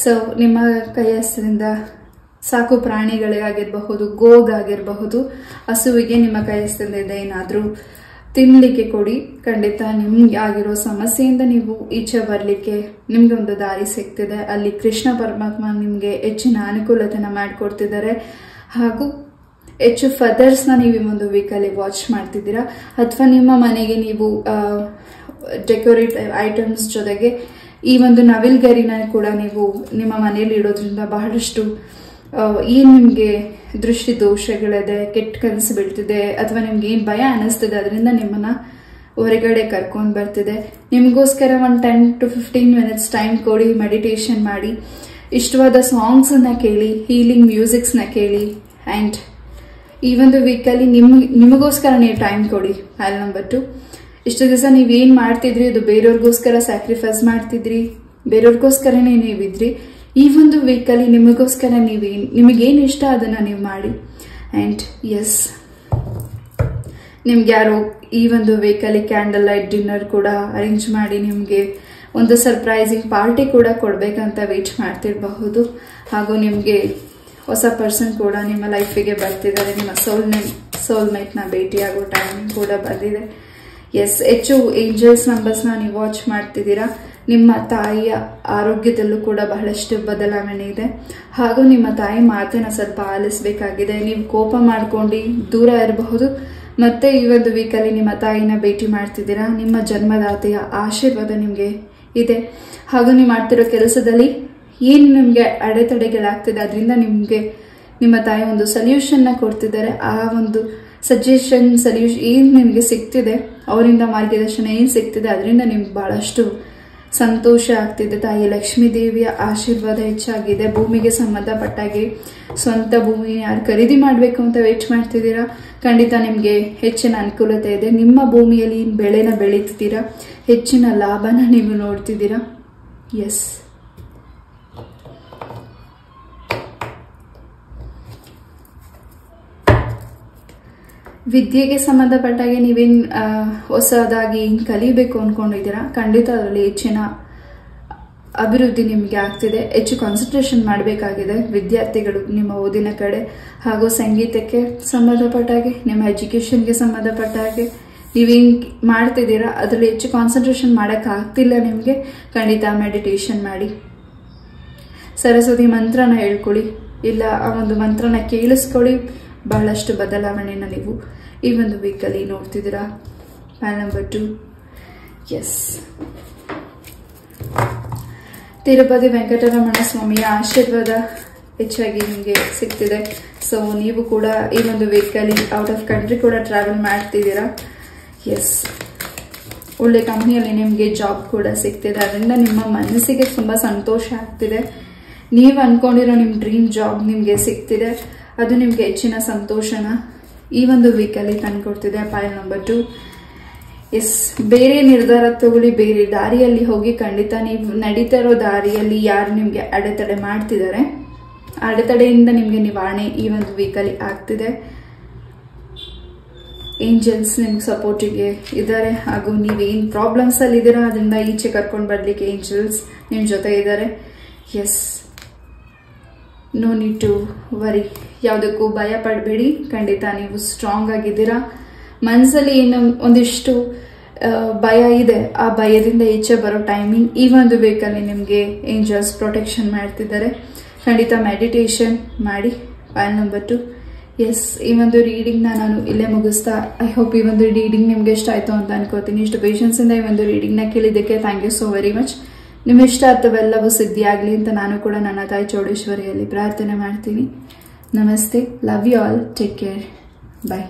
ಸೊ ನಿಮ್ಮ ಕೈಯಸ್ಥರಿಂದ ಸಾಕು ಪ್ರಾಣಿಗಳಿಗಾಗಿರಬಹುದು, ಗೋಗಾಗಿರಬಹುದು, ಹಸುವಿಗೆ ನಿಮ್ಮ ಕೈಯಸ್ಥದಿಂದ ಏನಾದ್ರೂ ತಿನ್ಲಿಕ್ಕೆ ಕೊಡಿ. ಖಂಡಿತ ನಿಮ್ಗೆ ಆಗಿರೋ ಸಮಸ್ಯೆಯಿಂದ ನೀವು ಈಚೆ ಬರ್ಲಿಕ್ಕೆ ನಿಮ್ಗೆ ಒಂದು ದಾರಿ ಸಿಗ್ತಿದೆ. ಅಲ್ಲಿ ಕೃಷ್ಣ ಪರಮಾತ್ಮ ನಿಮ್ಗೆ ಹೆಚ್ಚಿನ ಅನುಕೂಲತೆನ ಮಾಡಿಕೊಡ್ತಿದ್ದಾರೆ. ಹಾಗೂ ಹೆಚ್ಚು ಫದರ್ಸ್ ನ ನೀವು ಈ ಒಂದು ವೀಕಲ್ಲಿ ವಾಚ್ ಮಾಡ್ತಿದ್ದೀರಾ. ಅಥವಾ ನಿಮ್ಮ ಮನೆಗೆ ನೀವು ಡೆಕೋರೇಟ್ ಐಟಮ್ಸ್ ಜೊತೆಗೆ ಈ ಒಂದು ನವಿಲ್ಗರಿನ ಕೂಡ ನೀವು ನಿಮ್ಮ ಮನೆಯಲ್ಲಿ ಇಡೋದ್ರಿಂದ ಬಹಳಷ್ಟು ಏನ್ ನಿಮ್ಗೆ ದೃಷ್ಟಿ ದೋಷಗಳಿದೆ, ಕೆಟ್ಟ ಕನಸು ಬೀಳ್ತಿದೆ, ಅಥವಾ ನಿಮ್ಗೆ ಏನ್ ಭಯ ಅನಿಸ್ತಿದೆ ಅದರಿಂದ ನಿಮ್ಮನ್ನ ಹೊರಗಡೆ ಕರ್ಕೊಂಡ್ ಬರ್ತಿದೆ. ನಿಮ್ಗೋಸ್ಕರ ಒಂದು 10 to 15 minutes ಟೈಮ್ ಕೊಡಿ, ಮೆಡಿಟೇಷನ್ ಮಾಡಿ, ಇಷ್ಟವಾದ ಸಾಂಗ್ಸ್ ಅನ್ನ ಕೇಳಿ, ಹೀಲಿಂಗ್ ಮ್ಯೂಸಿಕ್ಸ್ ನ ಕೇಳಿ. ಅಂಡ್ ಈ ಒಂದು ವೀಕಲ್ಲಿ ನಿಮಗೋಸ್ಕರ ನೀವು ಟೈಮ್ ಕೊಡಿ. ಪೈಲ್ ನಂಬರ್ 2. ಇಷ್ಟು ದಿವಸ ನೀವೇನ್ ಮಾಡ್ತಿದ್ರಿ ಅದು ಬೇರೆಯವ್ರಿಗೋಸ್ಕರ ಸ್ಯಾಕ್ರಿಫೈಸ್ ಮಾಡ್ತಿದ್ರಿ, ಬೇರೆಯವ್ರಿಗೋಸ್ಕರನೇ ನೀವಿದ್ರಿ. ಈ ಒಂದು ವೀಕಲ್ಲಿ ನಿಮಗೋಸ್ಕರ ನಿಮಗೇನು ಇಷ್ಟ ಅದನ್ನ ನೀವು ಮಾಡಿ. ಅಂಡ್ ಎಸ್, ನಿಮ್ಗೆ ಯಾರೋ ಈ ಒಂದು ವೀಕಲ್ಲಿ ಕ್ಯಾಂಡಲ್ ಲೈಟ್ ಡಿನ್ನರ್ ಕೂಡ ಅರೇಂಜ್ ಮಾಡಿ ನಿಮ್ಗೆ ಒಂದು ಸರ್ಪ್ರೈಸಿಂಗ್ ಪಾರ್ಟಿ ಕೂಡ ಕೊಡ್ಬೇಕಂತ ವೇಟ್ ಮಾಡ್ತಿರಬಹುದು. ಹಾಗೂ ನಿಮ್ಗೆ ಹೊಸ ಪರ್ಸನ್ ಕೂಡ ನಿಮ್ಮ ಲೈಫಿಗೆ ಬರ್ತಿದ್ದಾರೆ. ನಿಮ್ಮ ಸೋಲ್ಮೇಟ್ ನ ಭೇಟಿಯಾಗೋ ಟೈಮ್ ಕೂಡ ಬಂದಿದೆ. ಎಸ್, ಹೆಚ್ಚು ಏಂಜಲ್ಸ್ ನಂಬರ್ಸ್ ನ ನೀವು ವಾಚ್ ಮಾಡ್ತಿದ್ದೀರಾ. ನಿಮ್ಮ ತಾಯಿಯ ಆರೋಗ್ಯದಲ್ಲೂ ಕೂಡ ಬಹಳಷ್ಟು ಬದಲಾವಣೆ ಇದೆ. ಹಾಗೂ ನಿಮ್ಮ ತಾಯಿ ಮಾತನ್ನ ಸ್ವಲ್ಪ ಆಲಿಸಬೇಕಾಗಿದೆ. ನೀವು ಕೋಪ ಮಾಡ್ಕೊಂಡು ದೂರ ಇರಬಹುದು. ಮತ್ತೆ ಈ ಒಂದು ವೀಕಲ್ಲಿ ನಿಮ್ಮ ತಾಯಿನ ಭೇಟಿ ಮಾಡ್ತಿದ್ದೀರಾ. ನಿಮ್ಮ ಜನ್ಮದಾತೆಯ ಆಶೀರ್ವಾದ ನಿಮ್ಗೆ ಇದೆ. ಹಾಗೂ ನೀವು ಮಾಡ್ತಿರೋ ಕೆಲಸದಲ್ಲಿ ಏನ್ ನಿಮ್ಗೆ ಅಡೆತಡೆಗಳಾಗ್ತಿದೆ ಅದರಿಂದ ನಿಮ್ಗೆ ನಿಮ್ಮ ತಾಯಿ ಒಂದು ಸೊಲ್ಯೂಷನ್ ನ ಕೊಡ್ತಿದ್ದಾರೆ. ಆ ಒಂದು ಸಜೆಷನ್ ಸೊಲ್ಯೂಷನ್ ಏನ್ ನಿಮ್ಗೆ ಸಿಗ್ತಿದೆ, ಅವರಿಂದ ಮಾರ್ಗದರ್ಶನ ಏನ್ ಸಿಗ್ತಿದೆ ಅದರಿಂದ ನಿಮ್ಗೆ ಬಹಳಷ್ಟು ಸಂತೋಷ ಆಗ್ತಿದೆ. ತಾಯಿ ಲಕ್ಷ್ಮೀ ದೇವಿಯ ಆಶೀರ್ವಾದ ಹೆಚ್ಚಾಗಿದೆ. ಭೂಮಿಗೆ ಸಂಬಂಧಪಟ್ಟಾಗೆ ಸ್ವಂತ ಭೂಮಿ ಯಾರು ಖರೀದಿ ಮಾಡ್ಬೇಕು ಅಂತ ವೇಟ್ ಮಾಡ್ತಿದ್ದೀರಾ, ಖಂಡಿತ ನಿಮ್ಗೆ ಹೆಚ್ಚಿನ ಅನುಕೂಲತೆ ಇದೆ. ನಿಮ್ಮ ಭೂಮಿಯಲ್ಲಿ ಬೆಳೆನ ಬೆಳೀತಿದ್ದೀರಾ, ಹೆಚ್ಚಿನ ಲಾಭನ ನೀವು ನೋಡ್ತಿದ್ದೀರಾ. ಎಸ್, ವಿದ್ಯೆಗೆ ಸಂಬಂಧಪಟ್ಟಾಗೆ ನೀವೇನ್ ಹೊಸದಾಗಿ ಏನ್ ಕಲಿಬೇಕು ಅನ್ಕೊಂಡಿದ್ದೀರಾ, ಖಂಡಿತ ಅದರಲ್ಲಿ ಹೆಚ್ಚಿನ ಅಭಿವೃದ್ಧಿ ನಿಮಗೆ ಆಗ್ತಿದೆ. ಹೆಚ್ಚು ಕಾನ್ಸಂಟ್ರೇಷನ್ ಮಾಡಬೇಕಾಗಿದೆ ವಿದ್ಯಾರ್ಥಿಗಳು ನಿಮ್ಮ ಓದಿನ ಕಡೆ. ಹಾಗೂ ಸಂಗೀತಕ್ಕೆ ಸಂಬಂಧಪಟ್ಟಾಗೆ, ನಿಮ್ಮ ಎಜುಕೇಶನ್ಗೆ ಸಂಬಂಧಪಟ್ಟಾಗೆ ನೀವೇನ್ ಮಾಡ್ತಿದ್ದೀರಾ ಅದರಲ್ಲಿ ಹೆಚ್ಚು ಕಾನ್ಸಂಟ್ರೇಷನ್ ಮಾಡಕ್ ಆಗ್ತಿಲ್ಲ ನಿಮ್ಗೆ, ಖಂಡಿತ ಮೆಡಿಟೇಷನ್ ಮಾಡಿ. ಸರಸ್ವತಿ ಮಂತ್ರನ ಹೇಳ್ಕೊಳ್ಳಿ, ಇಲ್ಲ ಆ ಒಂದು ಮಂತ್ರನ ಕೇಳಿಸ್ಕೊಳ್ಳಿ. ಬಹಳಷ್ಟು ಬದಲಾವಣೆನ ನೀವು ಈ ಒಂದು ವೀಕಲ್ಲಿ ನೋಡ್ತಿದ್ದೀರಾ. Pile number 2. Yes, Tirupati Venkataramana ಸ್ವಾಮಿಯ ಆಶೀರ್ವಾದ ಹೆಚ್ಚಾಗಿ ನಿಮಗೆ ಸಿಗ್ತಿದೆ. ಸೊ ನೀವು ಕೂಡ ಈ ಒಂದು ವೀಕಲ್ಲಿ ಔಟ್ ಆಫ್ ಕಂಟ್ರಿ ಕೂಡ ಟ್ರಾವೆಲ್ ಮಾಡ್ತಿದ್ದೀರಾ. ಎಸ್, ಒಳ್ಳೆ ಕಂಪ್ನಿಯಲ್ಲಿ ನಿಮಗೆ ಜಾಬ್ ಕೂಡ ಸಿಗ್ತಿದೆ. ಅದರಿಂದ ನಿಮ್ಮ ಮನಸ್ಸಿಗೆ ತುಂಬ ಸಂತೋಷ ಆಗ್ತಿದೆ. ನೀವು ಅನ್ಕೊಂಡಿರೋ ನಿಮ್ಮ ಡ್ರೀಮ್ ಜಾಬ್ ನಿಮಗೆ ಸಿಗ್ತಿದೆ. ಅದು ನಿಮಗೆ ಹೆಚ್ಚಿನ ಸಂತೋಷನ ಈ ಒಂದು ವೀಕಲ್ಲಿ ತಂದುಕೊಡ್ತಿದೆ. ಪೈಲ್ ನಂಬರ್ 2. ಎಸ್, ಬೇರೆ ನಿರ್ಧಾರ ತಗೊಳ್ಳಿ, ಬೇರೆ ದಾರಿಯಲ್ಲಿ ಹೋಗಿ. ಖಂಡಿತ ನೀವು ನಡೀತಾ ಇರೋ ದಾರಿಯಲ್ಲಿ ಯಾರು ನಿಮಗೆ ಅಡೆತಡೆ ಮಾಡ್ತಿದ್ದಾರೆ, ಅಡೆತಡೆಯಿಂದ ನಿಮಗೆ ನಿವಾರಣೆ ಈ ಒಂದು ವೀಕಲ್ಲಿ ಆಗ್ತಿದೆ. ಏಂಜಲ್ಸ್ ನಿಮ್ಗೆ ಸಪೋರ್ಟಿಗೆ ಇದ್ದಾರೆ, ಹಾಗೂ ನೀವೇನು ಪ್ರಾಬ್ಲಮ್ಸ್ ಅಲ್ಲಿ ಇದ್ದೀರಾ ಅದರಿಂದ ಈಚೆ ಕರ್ಕೊಂಡು ಬರ್ಲಿಕ್ಕೆ ಏಂಜಲ್ಸ್ ನಿಮ್ಮ ಜೊತೆ ಇದ್ದಾರೆ. Yes, no need to worry, ಯಾವುದಕ್ಕೂ ಭಯ ಪಡಬೇಡಿ. ಖಂಡಿತ ನೀವು ಸ್ಟ್ರಾಂಗ್ ಆಗಿದ್ದೀರಾ. ಮನಸ್ಸಲ್ಲಿ ಏನು ಒಂದಿಷ್ಟು ಭಯ ಇದೆ, ಆ ಭಯದಿಂದ ಈಚೆ ಬರೋ ಟೈಮಿಂಗ್ ಈ ಒಂದು ವೀಕಲ್ಲಿ ನಿಮಗೆ ಏಂಜಲ್ಸ್ ಪ್ರೊಟೆಕ್ಷನ್ ಮಾಡ್ತಿದ್ದಾರೆ. ಖಂಡಿತ ಮೆಡಿಟೇಷನ್ ಮಾಡಿ. ಪೈಲ್ ನಂಬರ್ 2. ಎಸ್, ಈ ಒಂದು ರೀಡಿಂಗ್ನ ನಾನು ಇಲ್ಲೇ ಮುಗಿಸ್ತಾ, ಐ ಹೋಪ್ ಈ ಒಂದು ರೀಡಿಂಗ್ ನಿಮ್ಗೆ ಇಷ್ಟ ಆಯಿತು ಅಂತ ಅನ್ಕೋತೀನಿ. ಇಷ್ಟು ಪೇಷನ್ಸಿಂದ ಈ ಒಂದು ರೀಡಿಂಗ್ನ ಕೇಳಿದ್ದಕ್ಕೆ thank you so very much. ನಿಮ್ಮ ಇಷ್ಟ ಅಥವೆಲ್ಲವೂ ಸಿದ್ಧಿಯಾಗಲಿ ಅಂತ ನಾನು ಕೂಡ ನನ್ನ ತಾಯಿ ಚೌಡೇಶ್ವರಿಯಲ್ಲಿ ಪ್ರಾರ್ಥನೆ ಮಾಡ್ತೀನಿ. ನಮಸ್ತೆ, love you all, take care, bye.